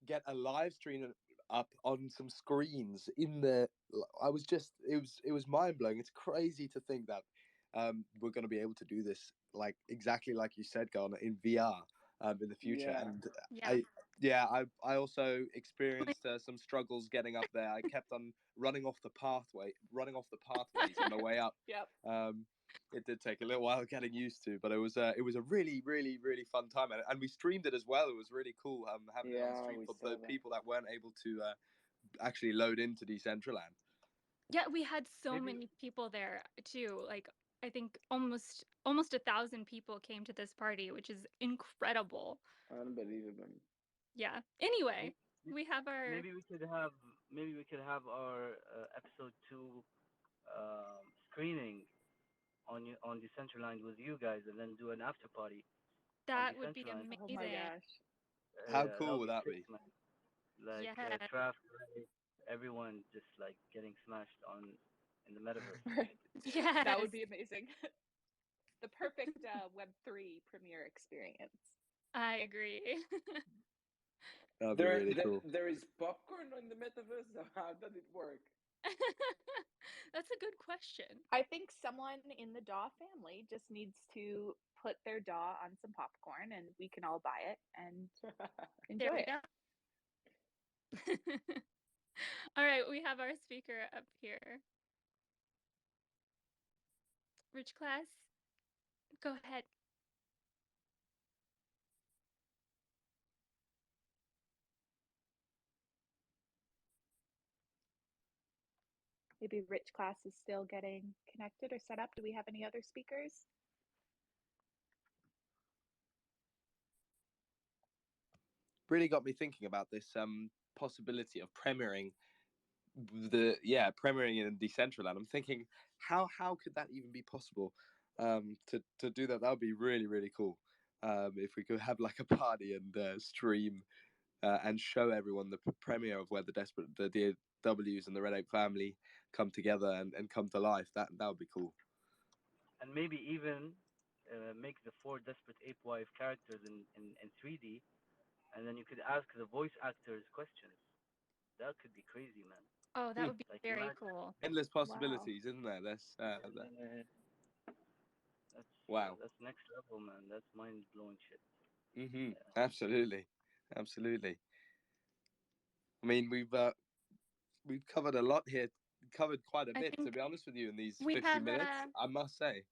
get a live stream up on some screens in the. I was just it was mind blowing. It's crazy to think that we're going to be able to do this like exactly like you said, Garner, in VR in the future. Yeah. And yeah. I yeah I also experienced some struggles getting up there. I kept on running off the pathways on the way up. Yep. It did take a little while getting used to, but it was a really fun time, and we streamed it as well. It was really cool having it on Yeah, stream we for saw the that. people that weren't able to actually load into Decentraland. Yeah, we had so Maybe many people there too. Like, I think almost 1,000 people came to this party, which is incredible. Unbelievable. Yeah. Anyway, may- we have our. maybe we could have our episode 2 screening on Decentraland with you guys, and then do an after party on That would be Decentraland. Oh my amazing. gosh. How That cool would would be that sick, be? man. Like Yeah. Trav, everyone just like getting smashed on in the metaverse. Right. That Yes. would be amazing. The perfect Web3 premiere experience. I agree. That'd be There, really there, cool. there is popcorn in the metaverse. How does it work? That's a good question. I think someone in the DAW family just needs to put their DAW on some popcorn and we can all buy it and There enjoy we it. go. All right, we have our speaker up here. Rich Class, go ahead. Maybe Rich Class is still getting connected or set up. Do we have any other speakers? Really got me thinking about this possibility of premiering premiering in Decentraland. I'm thinking, how could that even be possible? To do that, that would be really really cool. If we could have like a party and stream and show everyone the premiere of where the DAWs and the Red Ape Family come together and come to life. That would be cool. And maybe even make the four Desperate Apewife characters in 3D, and then you could ask the voice actors questions. That could be crazy, man. Oh, that would be Like very imagine, cool. Endless Wow. possibilities, isn't there? Wow. that's next level, man. That's mind blowing shit. Absolutely, absolutely. I mean, we've covered a lot here, covered quite a I bit, to think be honest with you, in these we 50 have minutes, I must say.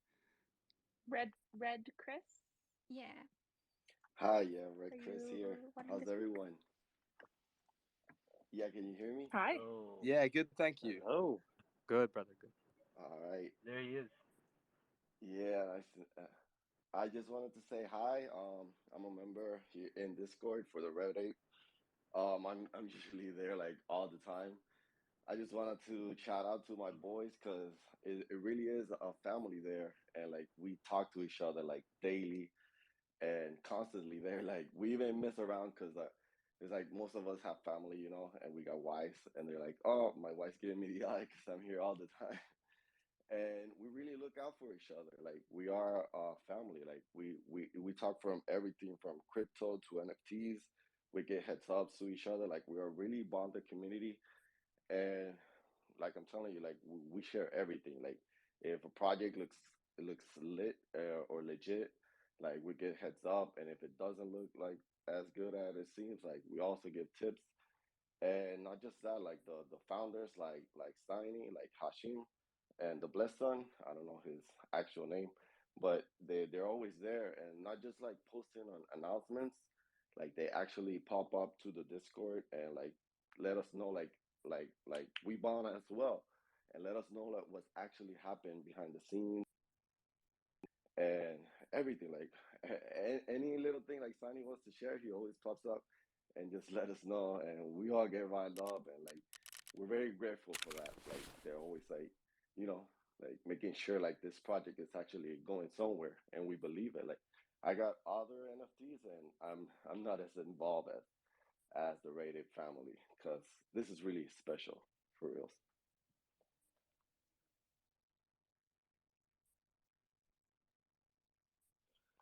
Red Chris, yeah. Hi, yeah, Red are Chris you here. wanting to How's speak? everyone? Yeah, can you hear me? Hi. Oh, Yeah, good, thank you. Hello. Good, brother. Good. All right. there he is. Yeah, I just wanted to say hi. I'm a member here in Discord for the Red Ape. I'm usually there like all the time. I just wanted to shout out to my boys because it really is a family there, and like we talk to each other like daily and constantly. They're like we even mess around because it's like most of us have family, and we got wives, and they're like, oh, my wife's giving me the eye because I'm here all the time. And we really look out for each other. Like we are a family. Like we talk from everything from crypto to NFTs. We get heads up to each other. Like we are really bonded community. And like I'm telling you, like we share everything. Like if a project looks lit or legit, like we get heads up. And if it doesn't look like as good as it seems, like we also give tips. And not just that, like the founders, like Steiny, like Hashim, and the Blessed Son. I don't know his actual name, but they're always there, and not just like posting on announcements. Like they actually pop up to the Discord and like let us know, like we bond as well, and let us know like what's actually happened behind the scenes and everything. Like any little thing like Sonny wants to share, he always pops up and just let us know, and we all get riled up, and like we're very grateful for that. Like they're always like, you know, like making sure like this project is actually going somewhere, and we believe it. Like I got other NFTs, and I'm not as involved as the Red Ape family because this is really special for real.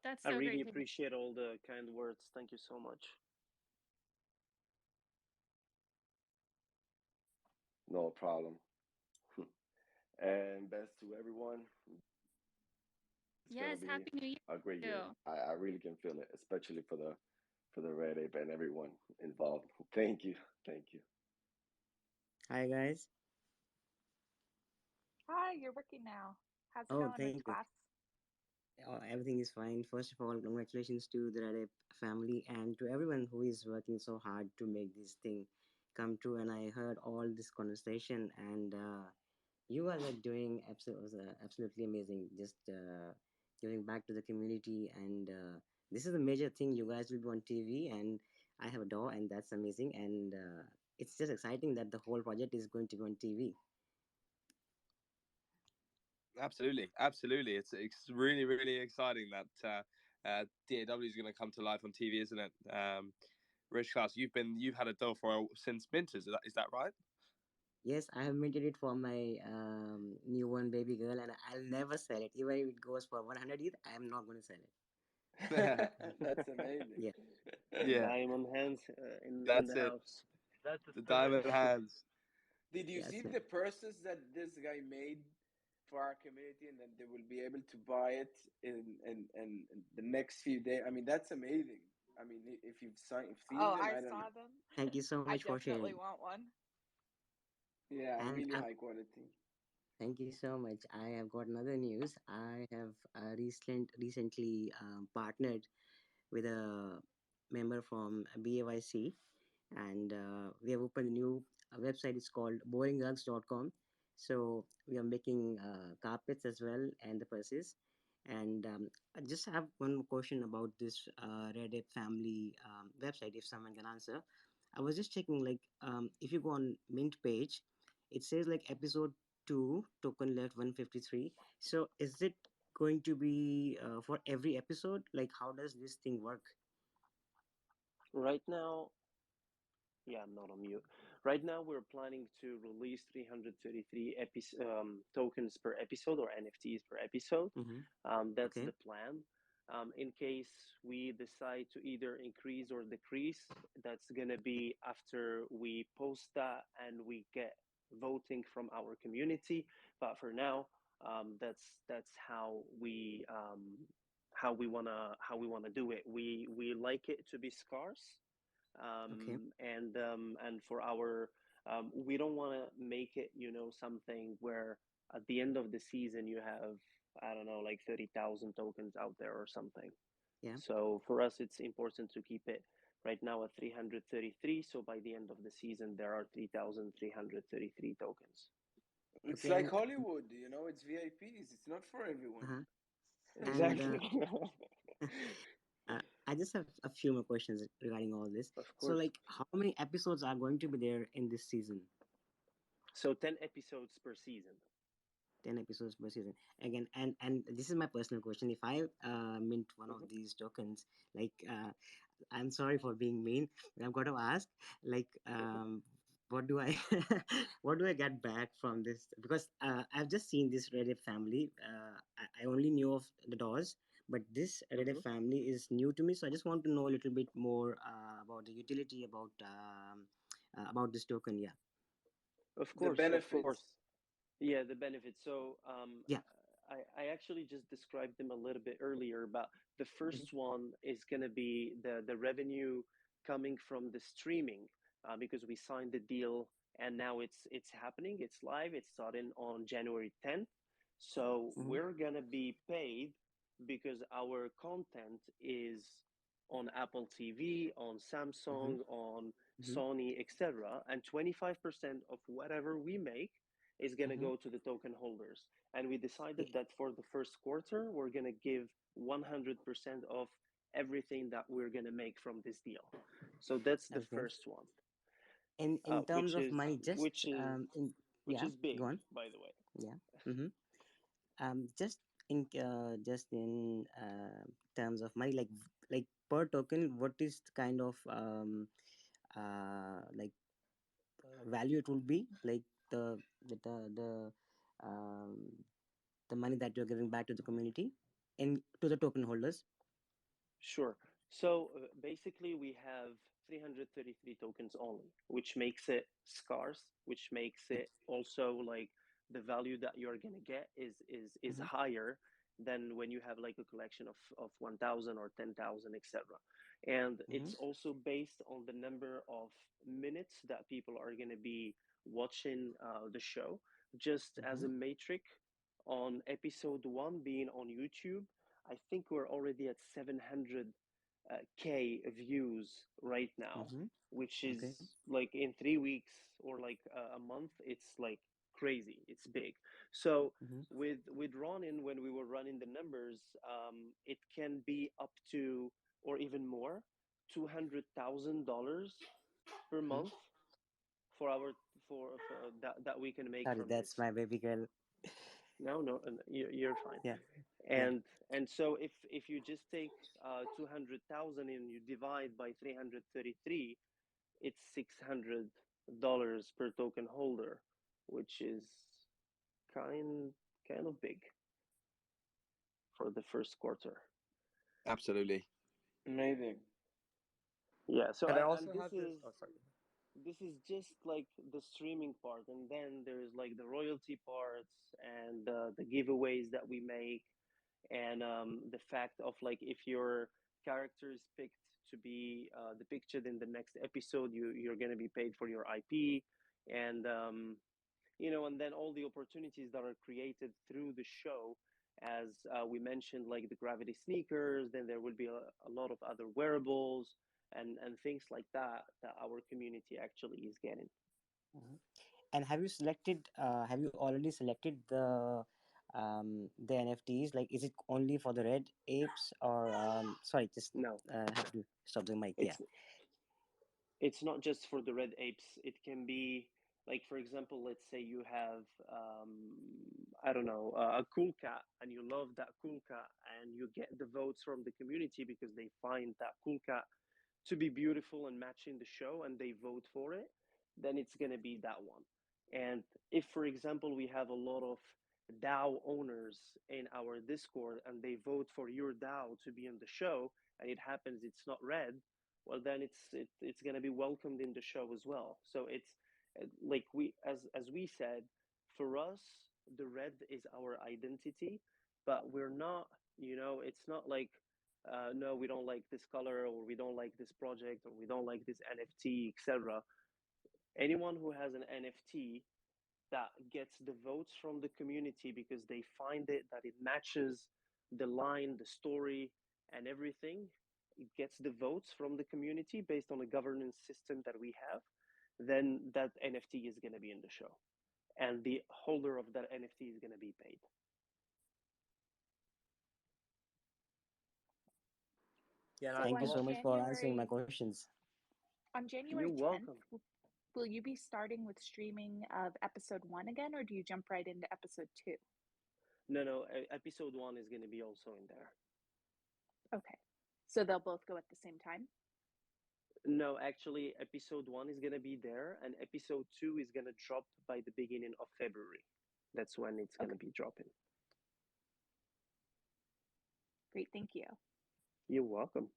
That's I so really great. appreciate all the kind words. Thank you so much. No problem. And best to everyone. It's gonna Yes, be Happy New Year a great too. year. I really can feel it, especially for the Red Ape and everyone involved. Thank you, thank you. Hi guys. Hi, you're working now. How's it Oh, going, Rich thank you. Class? Everything is fine. First of all, congratulations to the Red Ape family and to everyone who is working so hard to make this thing come true. And I heard all this conversation, and you are like doing absolutely amazing. Just giving back to the community, and this is a major thing. You guys will be on TV, and I have a door, and that's amazing. And it's just exciting that the whole project is going to be on TV. Absolutely, absolutely. It's really really exciting that DAW is going to come to life on TV, isn't it? Rich Class, you've had a doll since mint, is that right? Yes, I have minted it for my newborn baby girl, and I'll never sell it. Even if it goes for 100 ETH, I am not going to sell it. That's amazing. Yeah, Yeah, Diamond hands in that's the it. house. That's the The spirit. diamond hands. Did you yes, see man. the purses that this guy made for our community, and then they will be able to buy it in the next few days? I mean, that's amazing. I mean, if if seen Oh, them, I I don't saw know. them. Thank you so I much for definitely sharing. want one. Yeah, And really high quality. thank you so much. I have got another news. I have recently partnered with a member from BAYC, and we have opened a new website. It's called boringrugs.com. So we are making carpets as well and the purses. And I just have one more question about this Red Ape Family website, if someone can answer. I was just checking, like, if you go on Mint page, it says like episode 2, token left 153. So is it going to be for every episode? Like, how does this thing work? Right now, yeah, I'm not on mute. Right now, we're planning to release 333 tokens per episode or NFTs per episode. Mm-hmm. That's Okay. the plan. In case we decide to either increase or decrease, that's gonna be after we post that and we get voting from our community. But for now, that's how we wanna do it. We like it to be scarce, Okay. and for our we don't want to make it, something where at the end of the season you have, I don't know, like 30,000 tokens out there or something. Yeah. So for us it's important to keep it right now at 333, so by the end of the season there are 3,333 tokens. It's Okay. like And Hollywood, you know, it's VIPs. It's not for everyone. uh-huh. And Exactly. I just have a few more questions regarding all this. Of So, course. like, how many episodes are going to be there in this season? So 10 episodes per season. 10 episodes per season. Again, and this is my personal question. If I mint one of Mhm. these tokens, like, I'm sorry for being mean, but I've got to ask, like, Mhm. what do I, what do I get back from this? Because I've just seen this Reddit family. I only knew of the DAWs, but this Reddit Mhm. family is new to me. So I just want to know a little bit more about the utility, about this token. Yeah, Of The course, of benefits. course. Yeah, the benefits. So yeah. I actually just described them a little bit earlier, but the Mm-hmm. first one is going to be the revenue coming from the streaming, because we signed the deal and now it's happening. It's live. It's starting on January 10th. So Mm-hmm. we're going to be paid because our content is on Apple TV, on Mm-hmm. Samsung, on Mm-hmm. Sony, etc. And 25% of whatever we make is going to Mm-hmm. go to the token holders. And we decided Okay. that for the first quarter, we're going to give 100% of everything that we're going to make from this deal. So that's the Okay. first one, In terms which of is money, just which is in which yeah, is big, go on. by the way. Yeah. Mm-hmm. Just in terms of money, like per token, what is the kind of like value it would be, like the the the the, um, the money that you're giving back to the community and to the token holders. Sure. So basically, we have 333 tokens only, which makes it scarce, which makes Yeah. it also like the value that you're gonna get is Mm-hmm. higher than when you have like a collection of 1,000 or 10,000, etc. And Mm-hmm. it's also based on the number of minutes that people are gonna be watching the show. Just as Mm-hmm. a metric, on episode 1 being on YouTube, I think we're already at 700 K views right now, Mm-hmm. which Okay. is like in 3 weeks or like a month. It's like crazy. It's big. So Mm-hmm. with Ronin, when we were running the numbers, it can be up to, or even more, $200,000 per Mm-hmm. month for our for that we can make Sorry, from this. that's my baby girl. No, no, you're fine. Yeah, yeah. And so if you just take 200,000 and you divide by 333, it's $600 per token holder, which is kind kind of big for the first quarter. Absolutely. Amazing. Yeah. So And I and also this have this. is Oh, sorry. just like the streaming part, and then there's like the royalty parts and the giveaways that we make, and the fact of like if your character is picked to be depicted in the next episode, you're going to be paid for your IP, and and then all the opportunities that are created through the show, as we mentioned, like the gravity sneakers. Then there will be a lot of other wearables and things like that that our community actually is getting. Mhm. And have you selected? Have you already selected the NFTs? Like, is it only for the red apes, or sorry, just No, have to stop the mic. Yeah. it's it's not just for the red apes. It can be like, for example, let's say you have I don't know, a cool cat, and you love that cool cat, and you get the votes from the community because they find that cool cat to be beautiful and matching the show, and they vote for it. Then it's going to be that one. And if, for example, we have a lot of DAO owners in our Discord and they vote for your DAO to be in the show, and it happens it's not red, well, then it's going to be welcomed in the show as well. So it's like, we, as we said, for us, the red is our identity, but we're not, it's not like no, we don't like this color, or we don't like this project, or we don't like this NFT, etc. Anyone who has an NFT that gets the votes from the community because they find it that it matches the line, the story, and everything, it gets the votes from the community based on a governance system that we have, then that NFT is going to be in the show. And the holder of that NFT is going to be paid. Yeah, and So Thank you so much for answering my January questions. on You're January 10th, welcome. will you be starting with streaming of episode 1 again, or do you jump right into episode 2? No, no, episode 1 is going to be also in there. Okay. So they'll both go at the same time? No, actually, episode 1 is going to be there, and episode 2 is going to drop by the beginning of February. That's when it's going to be dropping. Great, thank you. You're welcome.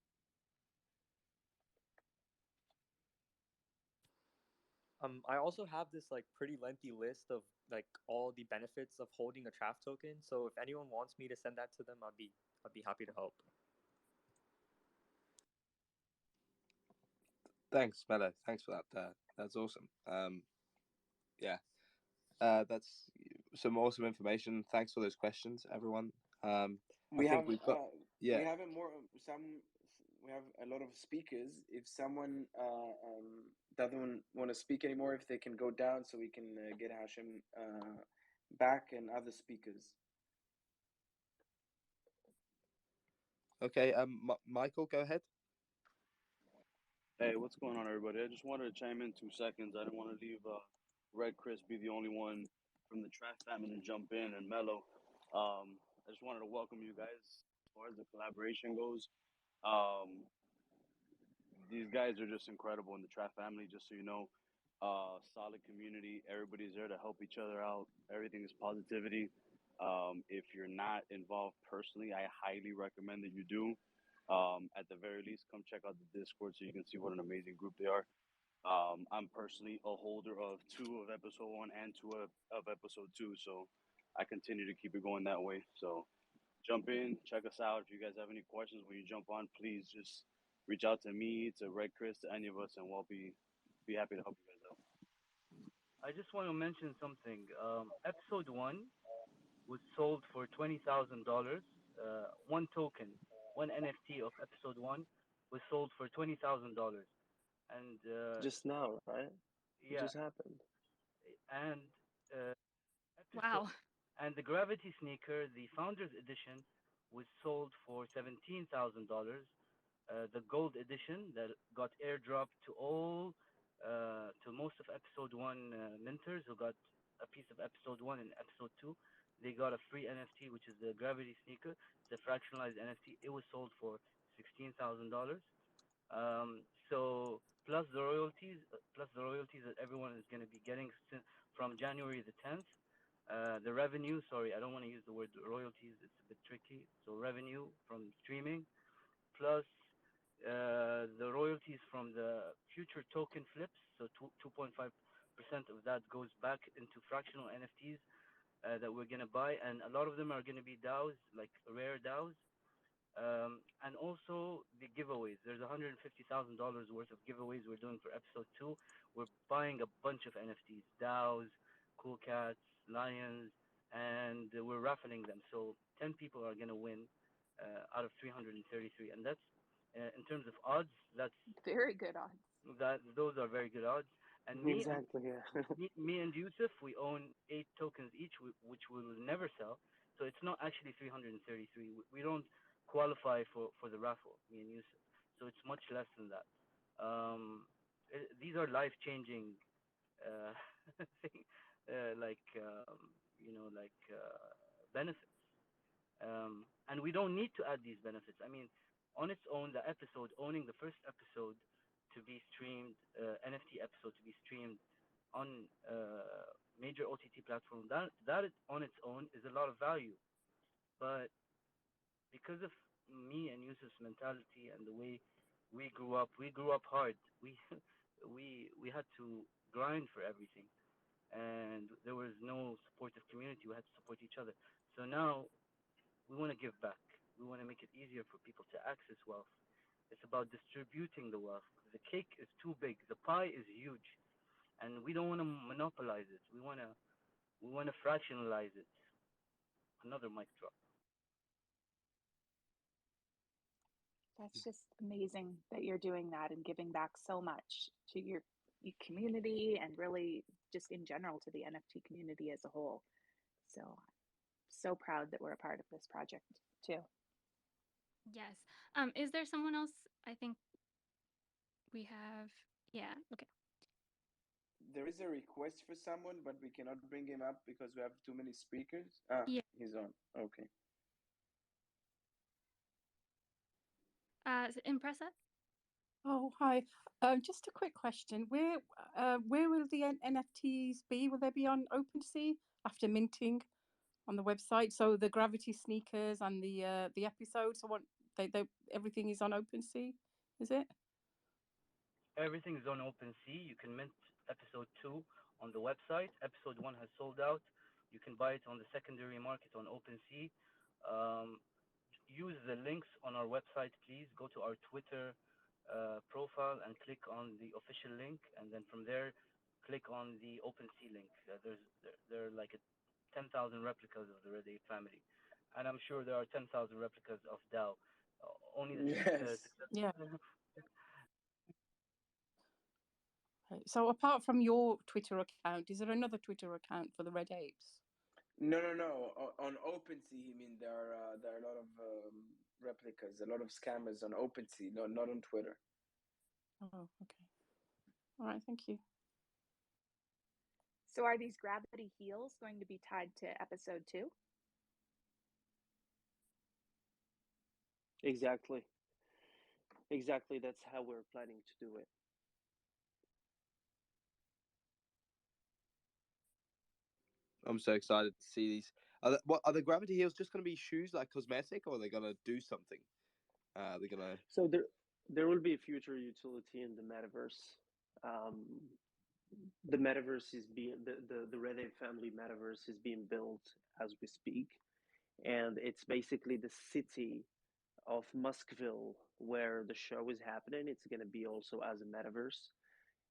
I also have this like pretty lengthy list of like all the benefits of holding a Traff token. So if anyone wants me to send that to them, I'd be happy to help. Thanks, Melo. Thanks for that. That's awesome. Yeah, that's some awesome information. Thanks for those questions, everyone. I We have think we've got we yeah. have a more some we have a lot of speakers. If someone doesn't want to speak anymore, if they can go down so we can get Hashim back and other speakers. Okay, Michael, go ahead. Hey, what's going on, everybody? I just wanted to chime in 2 seconds. I didn't want to leave Red Chris be the only one from the Trash Family to jump in, and Mello. I just wanted to welcome you guys as far as the collaboration goes. Um, these guys are just incredible in the Trash Family, just so you know. Solid community. Everybody's there to help each other out. Everything is positivity. If you're not involved personally, I highly recommend that you do. At the very least, come check out the Discord so you can see what an amazing group they are. I'm personally a holder of 2 of episode 1 and 2 of episode 2, so I continue to keep it going that way. So jump in, check us out. If you guys have any questions when you jump on, please just reach out to me, to Red Chris, to any of us, and we'll be happy to help you guys out. I just want to mention something. Episode 1 was sold for $20,000. One token, one NFT of episode 1 was sold for $20,000. And Just now, right? It yeah, just happened. and uh, episode Wow. and the Gravity Sneaker, the Founders Edition, was sold for $17,000. The Gold Edition that got airdropped to to most of Episode 1 minters who got a piece of Episode 1 and Episode 2 they got a free NFT, which is the Gravity sneaker. It's a fractionalized NFT. It was sold for $16,000. So plus the royalties that everyone is going to be getting from January the 10th. The revenue, sorry, I don't want to use the word royalties. It's a bit tricky. So revenue from streaming, plus the royalties from the future token flips. So 2.5% of that goes back into fractional NFTs that we're gonna buy, and a lot of them are gonna be DAOs, like rare DAOs. And also the giveaways. There's $150,000 worth of giveaways we're doing for episode two. We're buying a bunch of NFTs, DAOs, cool cats, lions, and we're raffling them. So 10 people are gonna win out of 333, and that's in terms of odds. That's Very good odds. that those are very good odds. And Exactly. Yeah. me and Yusuf, we own 8 tokens each, which we will never sell. So it's not actually 333. We don't qualify for the raffle, me and Yusuf. So it's much less than that. These are life-changing uh, thing, like benefits. And we don't need to add these benefits. I mean, on its own, the episode, owning the first episode to be streamed, NFT episode to be streamed on major OTT platform, that on its own is a lot of value. But because of me and Yusuf's mentality and the way we grew up hard. We had to grind for everything, and there was no supportive community. We had to support each other. So now we want to give back. We want to make it easier for people to access wealth. It's about distributing the wealth. The cake is too big. The pie is huge, and we don't want to monopolize it. We want to fractionalize it. Another mic drop. That's just amazing that you're doing that and giving back so much to your community and really just in general to the NFT community as a whole. So proud that we're a part of this project too. Yes. Is there someone else? I think we have. Yeah. Okay. There is a request for someone, but we cannot bring him up because we have too many speakers. Ah, Yeah. he's on. Okay. Impressa? Oh, hi. Just a quick question. Where will the NFTs be? Will they be on OpenSea after minting on the website? So the Gravity sneakers and the episodes, so what they everything is on OpenSea, is it? Everything is on OpenSea. You can mint episode 2 on the website. Episode 1 has sold out. You can buy it on the secondary market on OpenSea. Um, Use the links on our website, please. Go to our Twitter profile and click on the official link, and then from there, click on the OpenSea link. There are like 10,000 replicas of the Red Ape family, and I'm sure there are 10,000 replicas of DAO. Only the Yes. Yeah. So apart from your Twitter account, is there another Twitter account for the Red Apes? No. On OpenSea, he mean there are a lot of replicas, a lot of scammers on OpenSea, not on Twitter. Oh, okay. All right, thank you. So are these gravity heels going to be tied to episode 2? Exactly. Exactly. That's how we're planning to do it. I'm so excited to see these. Are the gravity heels just going to be shoes like cosmetic, or are they going to do something? They're going to. So there will be a future utility in the metaverse. Um, the metaverse is being the Red Ape Family metaverse is being built as we speak, and it's basically the city of Muskville where the show is happening. It's going to be also as a metaverse.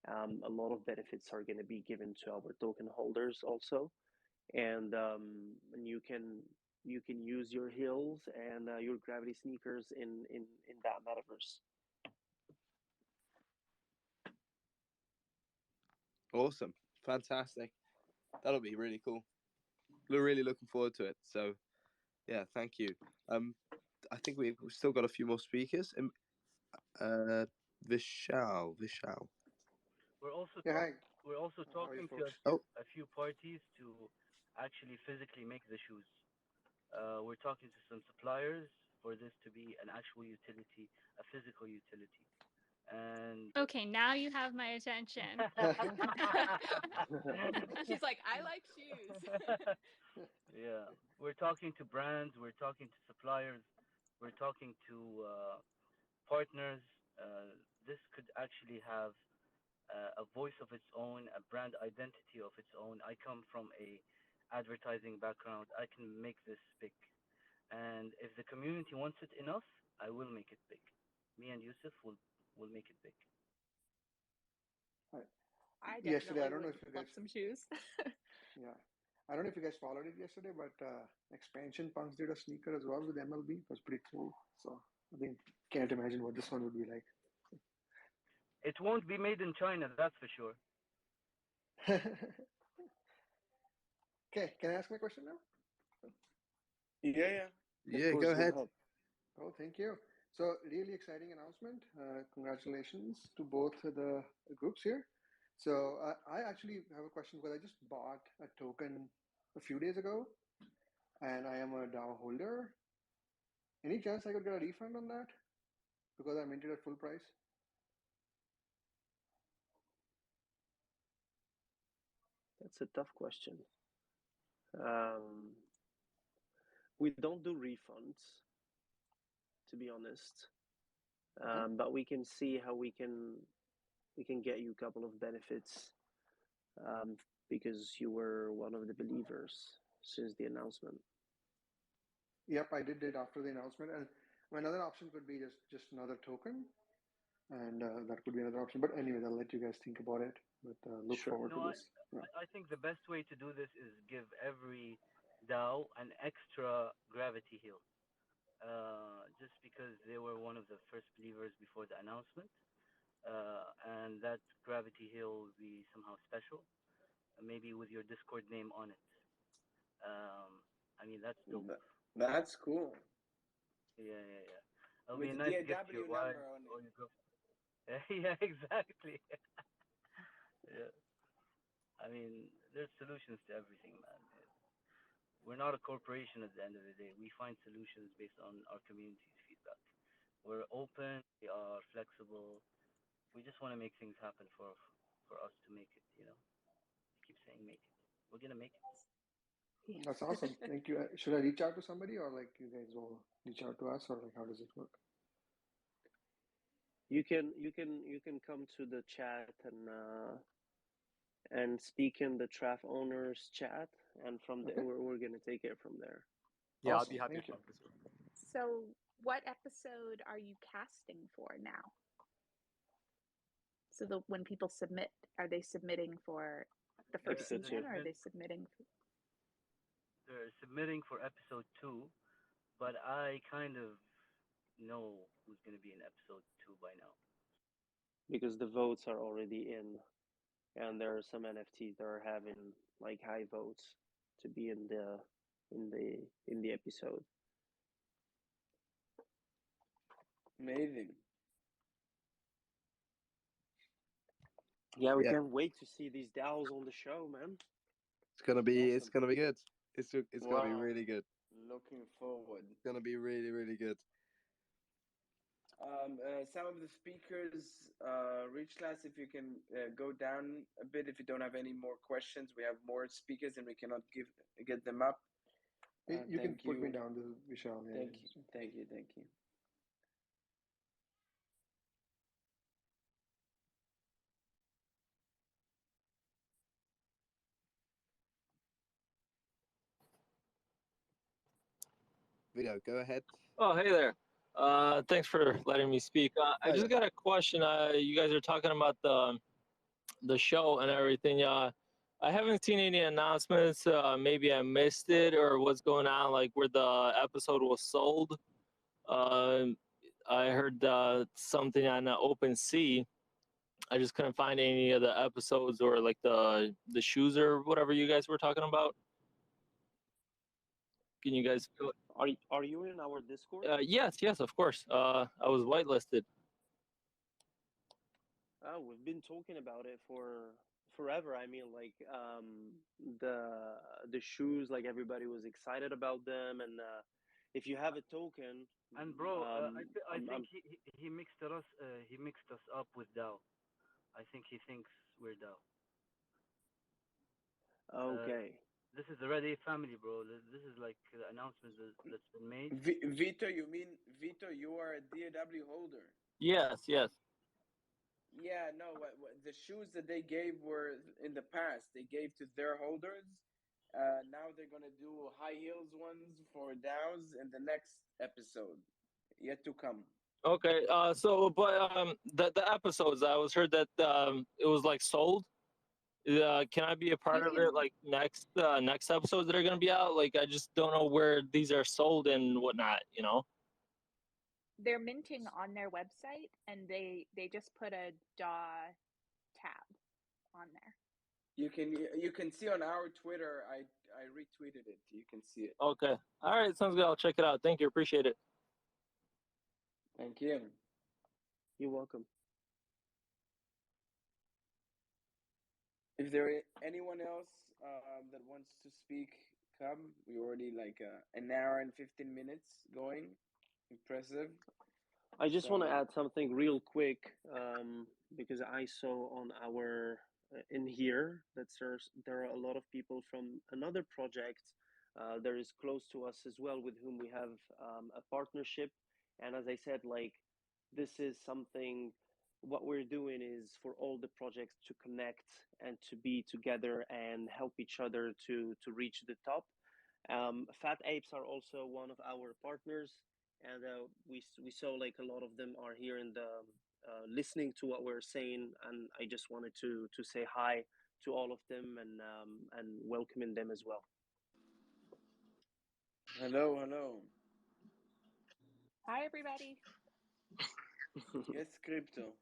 A lot of benefits are going to be given to our token holders also, and you can use your heels and your gravity sneakers in that metaverse. Awesome. Fantastic. That'll be really cool. We're really looking forward to it. So, yeah, thank you. I think we've still got a few more speakers. Vishal. We're also Yeah, hi. we're also How are you, talking to folks? Oh, a few parties to actually physically make the shoes. We're talking to some suppliers for this to be an actual utility, a physical utility. And Okay, now you have my attention. She's like, I like shoes. yeah, we're talking to brands, we're talking to suppliers, we're talking to partners. This could actually have a voice of its own, a brand identity of its own. I come from a advertising background. I can make this big, and if the community wants it enough, I will make it big. Me and Yusuf will make it big. I Yesterday, I definitely don't know would if you love guys, some shoes. yeah, I don't know if you guys followed it yesterday, but Expansion Punks did a sneaker as well with MLB. It was pretty cool. So I think can't imagine what this one would be like. It won't be made in China, that's for sure. Okay, can I ask my question now? Yeah. Yeah, course, go ahead. Oh, thank you. So, really exciting announcement. Congratulations to both the groups here. So, I actually have a question because I just bought a token a few days ago and I am a DAO holder. Any chance I could get a refund on that because I minted at full price? That's a tough question. We don't do refunds, to be honest. But we can see how we can get you a couple of benefits because you were one of the believers since the announcement. Yep, I did it after the announcement, and another option could be just another token, and that could be another option. But anyways, I'll let you guys think about it. But look Sure. forward to No, this. Yeah. I think the best way to do this is give every DAO an extra gravity heal. Just because they were one of the first believers before the announcement, and that gravity heal will be somehow special, maybe with your Discord name on it. I mean, that's dope. That's cool. Yeah. It'll With be a the nice gift to DAW your wife number on or it. your girlfriend. Yeah, exactly. yeah. I mean, there's solutions to everything, man. We're not a corporation at the end of the day. We find solutions based on our community's feedback. We're open, we are flexible. We just want to make things happen for us to make it, you know. Keep saying make it. We're gonna make it. That's awesome. Thank you. Should I reach out to somebody, or like you guys will reach out to us, or like how does it work? You can come to the chat and speak in the Traf owners chat, and from there Okay. we're gonna take it from there. Yeah, Awesome. I'll be happy Thank to you. talk this one. So, what episode are you casting for now? So, when people submit, are they submitting for the first Episode season, two. or are they submitting? They're submitting for episode 2, but I kind of know who's gonna be in episode 2 by now. Because the votes are already in, and there are some NFTs that are having like high votes to be in the episode. Amazing. Yeah, we Yeah. can't wait to see these DAOs on the show, man. It's gonna be Awesome. good. It's gonna be Wow. really good. Looking forward. It's gonna be really good. Some of the speakers, Rich Class, if you can go down a bit, if you don't have any more questions, we have more speakers and we cannot get them up. You can Thank put me you. down, Vishal. Yeah, Thank you. Thank you. Thank you. Video, go ahead. Oh, hey there. Thanks for letting me speak. I Oh, just got a question. You guys are talking about the show and everything. I haven't seen any announcements. Maybe I missed it or what's going on, like where the episode was sold. Uh, I heard something on OpenSea. I just couldn't find any of the episodes or like the shoes or whatever you guys were talking about. Can you guys? Are you in our Discord? Yes, of course. I was whitelisted. Oh, we've been talking about it for forever. I mean, like the the shoes, like everybody was excited about them, and if you have a token, And bro, I I'm think he mixed us up with DAO. I think he thinks we're DAO. Uh, okay. this is the Red Ape Family, bro. This is like the announcement that's been made. Vito, you mean Vito? You are a DAW holder. Yes, yes. Yeah, no. The shoes that they gave were in the past. They gave to their holders. Now they're gonna do high heels ones for DAOs in the next episode, yet to come. Okay. So, but the episodes I was heard that it was like sold. Can I be a You part of it? can, Like next episodes that are gonna be out. Like I just don't know where these are sold and whatnot. You know. they're minting on their website, and they just put a DAW tab on there. You can see on our Twitter. I retweeted it. You can see it. Okay. All right. Sounds good. I'll check it out. Thank you. Appreciate it. Thank you. You're welcome. If there is anyone else that wants to speak, come. We already like an hour and 15 minutes going. Impressive. I just want to So add something real quick because I saw on our in here that there are a lot of people from another project that is close to us as well, with whom we have a partnership. And as I said, like this is something. What we're doing is for all the projects to connect and to be together and help each other to reach the top. Fat Apes are also one of our partners, and we saw like a lot of them are here in the listening to what we're saying, and I just wanted to say hi to all of them and welcoming them as well. hello, hello. Hi, everybody. Yes, Cryptonat.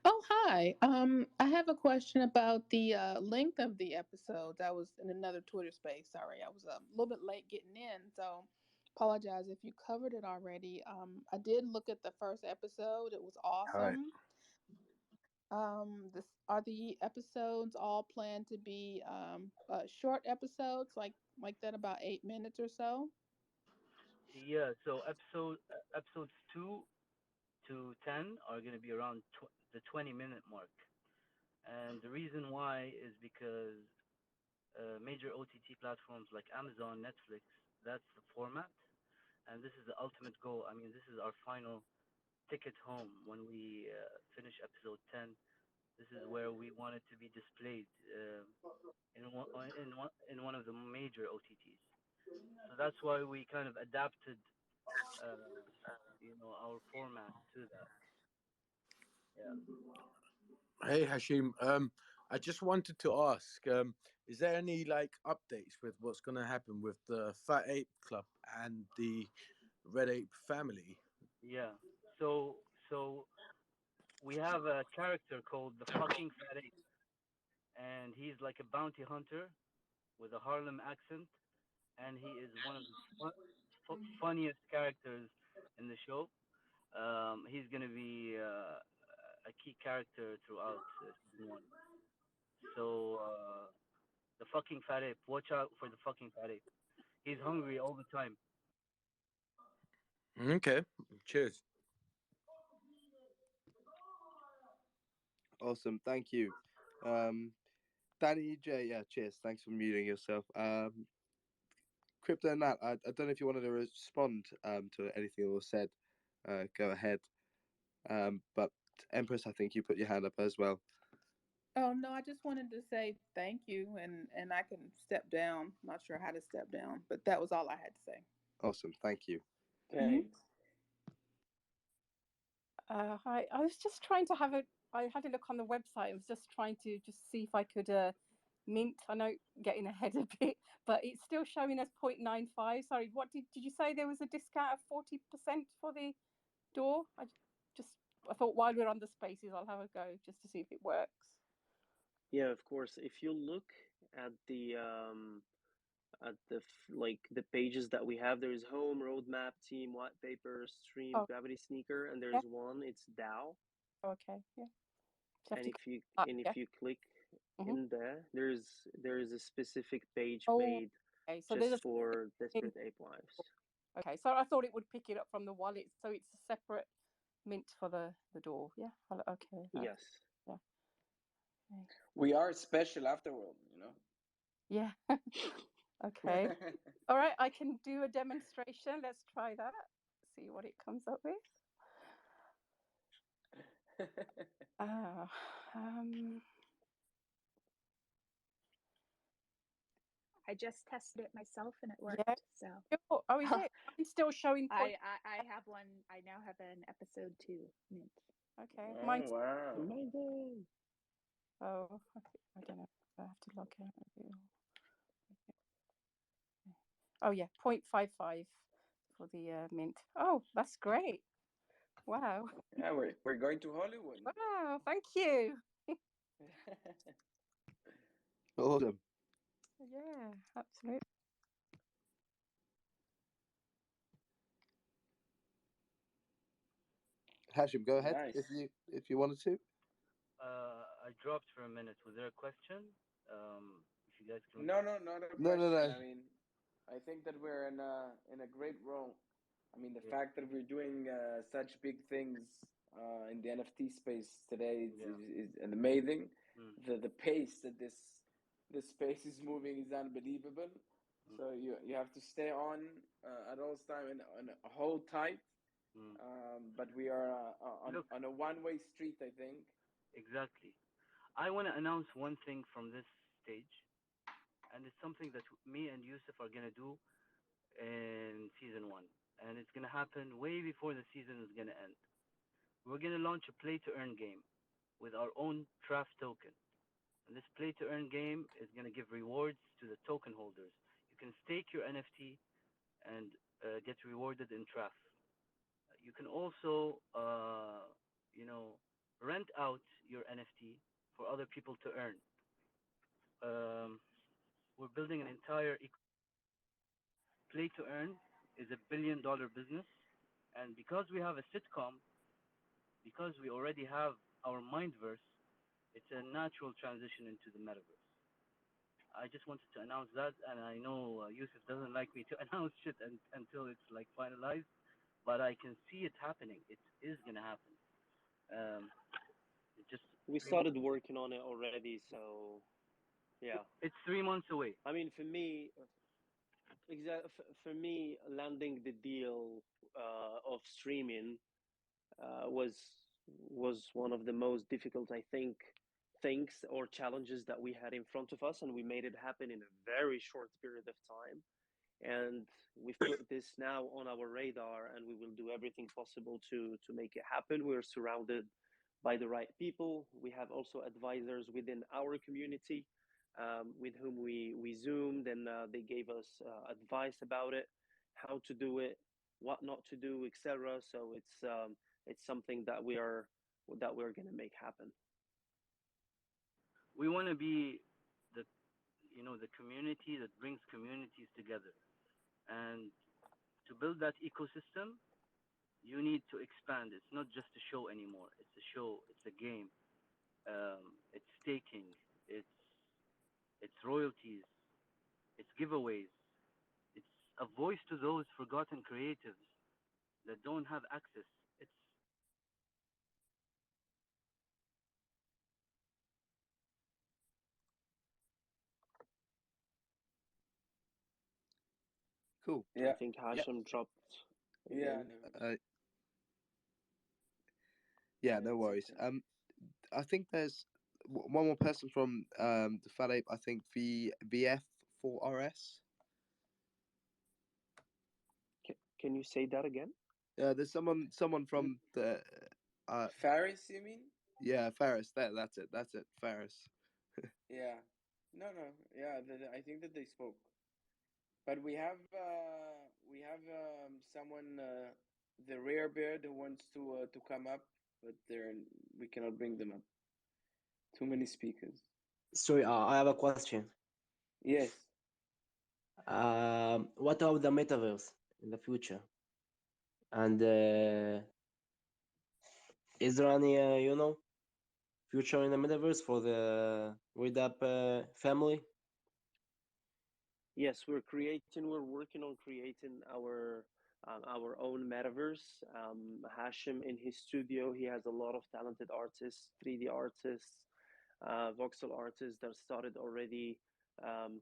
Oh, hi. I have a question about the length of the episodes. I was in another Twitter space. Sorry, I was a little bit late getting in, so apologize if you covered it already. I did look at the first episode. It was Hi. awesome. Are the episodes all planned to be short episodes, like that, about 8 minutes or so? Yeah. So episodes 2 to 10 are gonna be around the 20-minute mark, and the reason why is because major OTT platforms like Amazon, Netflix, that's the format, and this is the ultimate goal. I mean, this is our final ticket home when we finish episode 10. This is where we want it to be displayed in one of the major OTTs. So that's why we kind of adapted, our format to that. Yeah. Hey Hashim, I just wanted to ask, is there any like updates with what's going to happen with the Fat Ape Club and the Red Ape Family? Yeah. So we have a character called the fucking Fat Ape, and he's like a bounty hunter with a Harlem accent, and he is one of the funniest characters in the show. He's gonna be a key character throughout season one. So the fucking Fat Ape, watch out for the fucking Fat Ape. He's hungry all the time. Okay, cheers. Awesome, thank you. Um, Danny J, yeah, cheers. Thanks for muting yourself. Crypto and Nat, I don't know if you wanted to respond to anything that was said. Go ahead. But Empress, I think you put your hand up as well. Oh no, I just wanted to say thank you, and I can step down. Not sure how to step down, but that was all I had to say. Awesome, thank you. Thanks. Hi. I was just trying to I had a look on the website. I was just trying to just see if I could mint. I know getting ahead a bit, but it's still showing as 0.95. Sorry, what did you say? There was a discount of 40% for the door? I thought while we're on the spaces, I'll have a go just to see if it works. Yeah, of course. If you look at like the pages that we have, there is home, roadmap, team, white paper, stream, Oh, gravity sneaker, and yeah. there's one. It's DAO. Okay. Yeah. you have And to if you yeah. click Hmm. in there, there's a specific page Oh, made okay. So there's just a for thing. Desperate Apewives. Okay, so I thought it would pick it up from the wallet, so it's a separate mint for the door. Yeah. Okay. Yes. Yeah. Okay. We are special afterworld, you know. Yeah. Okay. All right. I can do a demonstration. Let's try that. See what it comes up with. Ah. I just tested it myself and it worked. Yeah. So Oh, is it? I'm still showing point. I have one. I now have an episode 2 mint. Okay. Oh, Mine's wow. Amazing. oh, I don't know. I have to log out of it. Oh yeah, 0.55 for the mint. Oh, that's great. Wow. Yeah, we're going to Hollywood. Wow, thank you. Awesome. Yeah, absolutely. Hashim, go ahead Nice. if you wanted to. I dropped for a minute. Was there a question? If you guys can. No, not a No, no, question. no. I mean, I think that we're in a great role. I mean, the Yeah. fact that we're doing such big things in the NFT space today Yeah. is amazing. Mm. The pace that this space is moving is unbelievable. Mm. So you have to stay on at all time and hold tight. Mm. But we are Look, on a one-way street, I think. exactly. I want to announce one thing from this stage, and it's something that me and Yusuf are gonna do in season 1, and it's gonna happen way before the season is gonna end. We're gonna launch a play-to-earn game with our own draft token. And this play to earn game is going to give rewards to the token holders. You can stake your NFT and get rewarded in Traf. You can also, rent out your NFT for other people to earn. We're building an entire play to earn is $1 billion business, and because we have a sitcom, because we already have our Mindverse, it's a natural transition into the metaverse. I just wanted to announce that, and I know Yusuf doesn't like me to announce shit until it's like finalized, but I can see it happening. It is gonna happen. It just We started working on it already, so yeah. It's 3 months away. I mean, for me, for me, landing the deal of streaming was one of the most difficult, I think, things or challenges that we had in front of us, and we made it happen in a very short period of time. And we've put this now on our radar, and we will do everything possible to make it happen. We're surrounded by the right people. We have also advisors within our community with whom we zoomed, and they gave us advice about it, how to do it, what not to do, etc. So it's something that we're gonna make happen. We want to be the the community that brings communities together, and to build that ecosystem, you need to expand. It's not just a show anymore. It's a show. It's a game. It's staking. It's it's royalties. It's giveaways. It's a voice to those forgotten creatives that don't have access. It's Cool. Yeah. I think Hashim dropped Yeah. again. Yeah, no worries. I think there's one more person from the Fat Ape. I think VF4RS. Can you say that again? There's someone from the Faris, you mean? yeah, Ferris. That's it. That's it. Ferris. Yeah. No. Yeah, I think that they spoke. But we have someone the rare beard who wants to come up, but we cannot bring them up. Too many speakers. Sorry, I have a question. Yes. What about the metaverse in the future? And is there any, future in the metaverse for the Red Ape family? Yes, we're working on creating our own metaverse. Hashim in his studio, he has a lot of talented artists, 3D artists, voxel artists that started already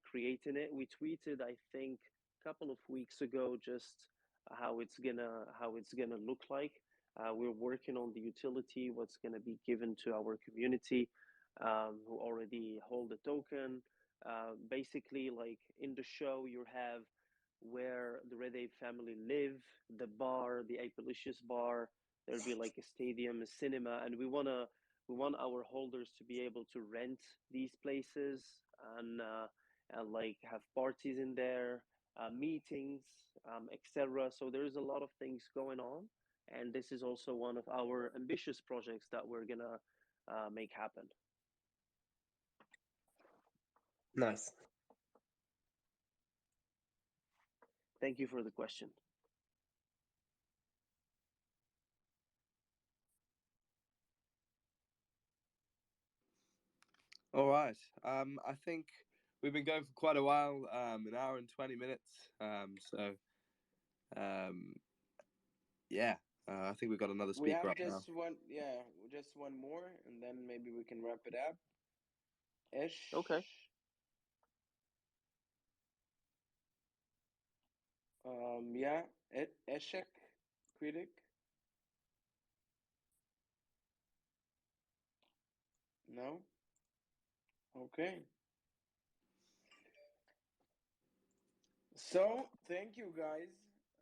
creating it. We tweeted, I think, a couple of weeks ago, just how it's gonna look like. We're working on the utility, what's gonna be given to our community who already hold a token. Basically, like in the show, you have where the Red Ape family live, the bar, the Apelicious bar. There'll be like a stadium, a cinema, and we want our holders to be able to rent these places and like have parties in there, meetings, etc. So there's a lot of things going on, and this is also one of our ambitious projects that we're gonna make happen. Nice. Thank you for the question. All right. I think we've been going for quite a while, an hour and 20 minutes. Um, yeah, I think we've got another We speaker have up now. just one more, and then maybe we can wrap it up. Ish. Okay. Yeah, Eshek, critic. No. Okay. So thank you guys.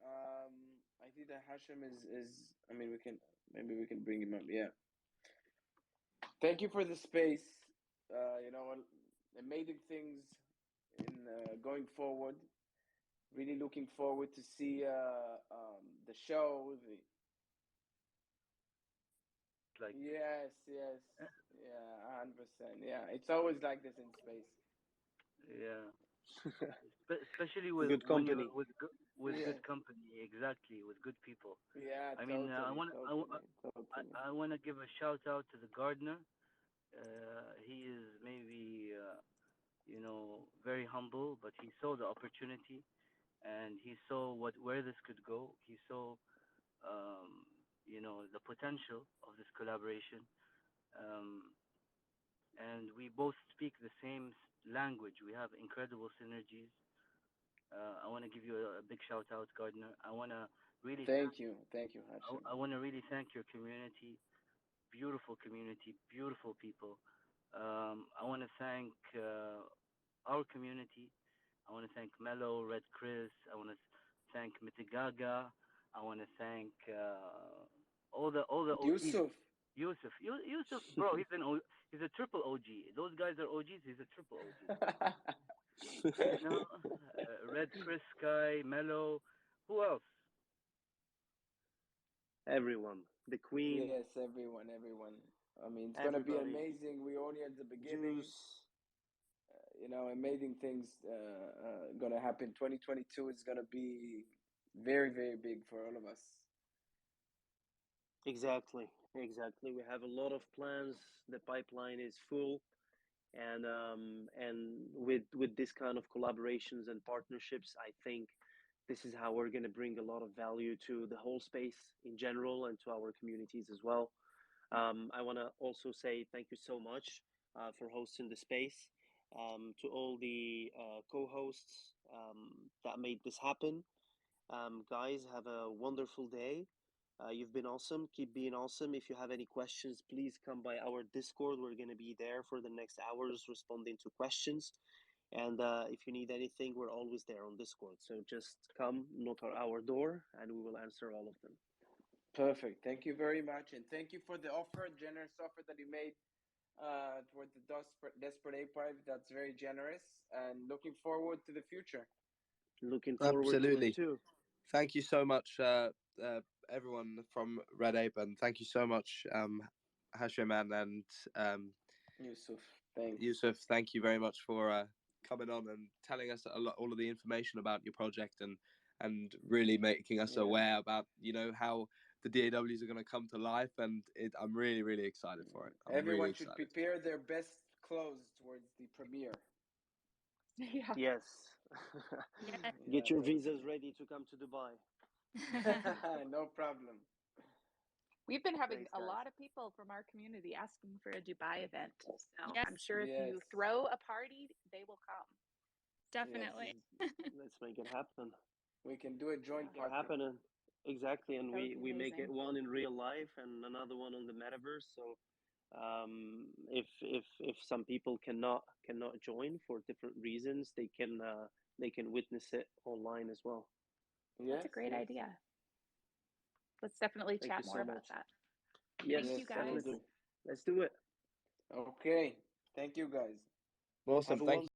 I think that Hashem is. I mean, we can bring him up. Yeah. Thank you for the space. Amazing things in going forward. Really looking forward to see the show. Like Yes, yeah, 100%. Yeah, it's always like this in space. yeah, especially with Good when you're company. with Yeah, good company, exactly, with good people. yeah, I mean, totally, totally, totally. I want to give a shout out to the gardener. He is maybe very humble, but he saw the opportunity and he saw where this could go. He saw the potential of this collaboration. Um, and we both speak the same language. We have incredible synergies. I want to give you a big shout out, Gardner. I want to really Thank you, Hashem. I want to really thank your community, community, beautiful people. I want to thank our community. I want to thank Mello, Red Chris. I want to thank Mitigaga. I want to thank all the OGs. Yusuf. Yusuf, bro, he's a triple OG. Those guys are OGs. He's a triple OG. Red Chris, Sky, Mello. Who else? Everyone, the Queen, Yes, everyone. I mean, it's gonna be everybody. amazing. We're only at the beginning. Juice. Amazing things gonna happen. 2022 is gonna be very, very big for all of us. Exactly, exactly. We have a lot of plans. The pipeline is full, and with this kind of collaborations and partnerships, I think this is how we're going to bring a lot of value to the whole space in general and to our communities as well. I want to also say thank you so much for hosting the space. To all the co-hosts that made this happen. Guys, have a wonderful day. You've been awesome. Keep being awesome. If you have any questions, please come by our Discord. We're going to be there for the next hours responding to questions. And if you need anything, we're always there on Discord. So just come, knock on our door, and we will answer all of them. Perfect. Thank you very much, and thank you for the generous offer that you made towards the Desperate Apewives. That's very generous, and looking forward to the future. Looking forward Absolutely. to it too. Thank you so much, everyone from Red Ape, and thank you so much, Hashem and Yusuf, thanks. Yusuf. Thank you very much for coming on and telling us all of the information about your project and really making us aware about how the DAWs are going to come to life, and I'm really, really excited for it. I'm Everyone really should excited. prepare their best clothes towards the premiere. Yeah. Yes. Yeah. Get your Yeah, visas ready to come to Dubai. no problem. We've been having Thanks, a guys. lot of people from our community asking for a Dubai event. So Yes, I'm sure if you Yes, throw a party, they will come. definitely. Let's make it happen. we can do a joint Yeah. Or party. happen exactly, and That would we be make it amazing. one in real life and another one on the metaverse. So if some people cannot join for different reasons, they can witness it online as well. Yes, That's a great yes, idea. Let's definitely Thank chat you more so about much. that. Yes, Thank yes, you yes. guys. definitely. Let's do it. Okay, thank you guys. Awesome. Have a Thank well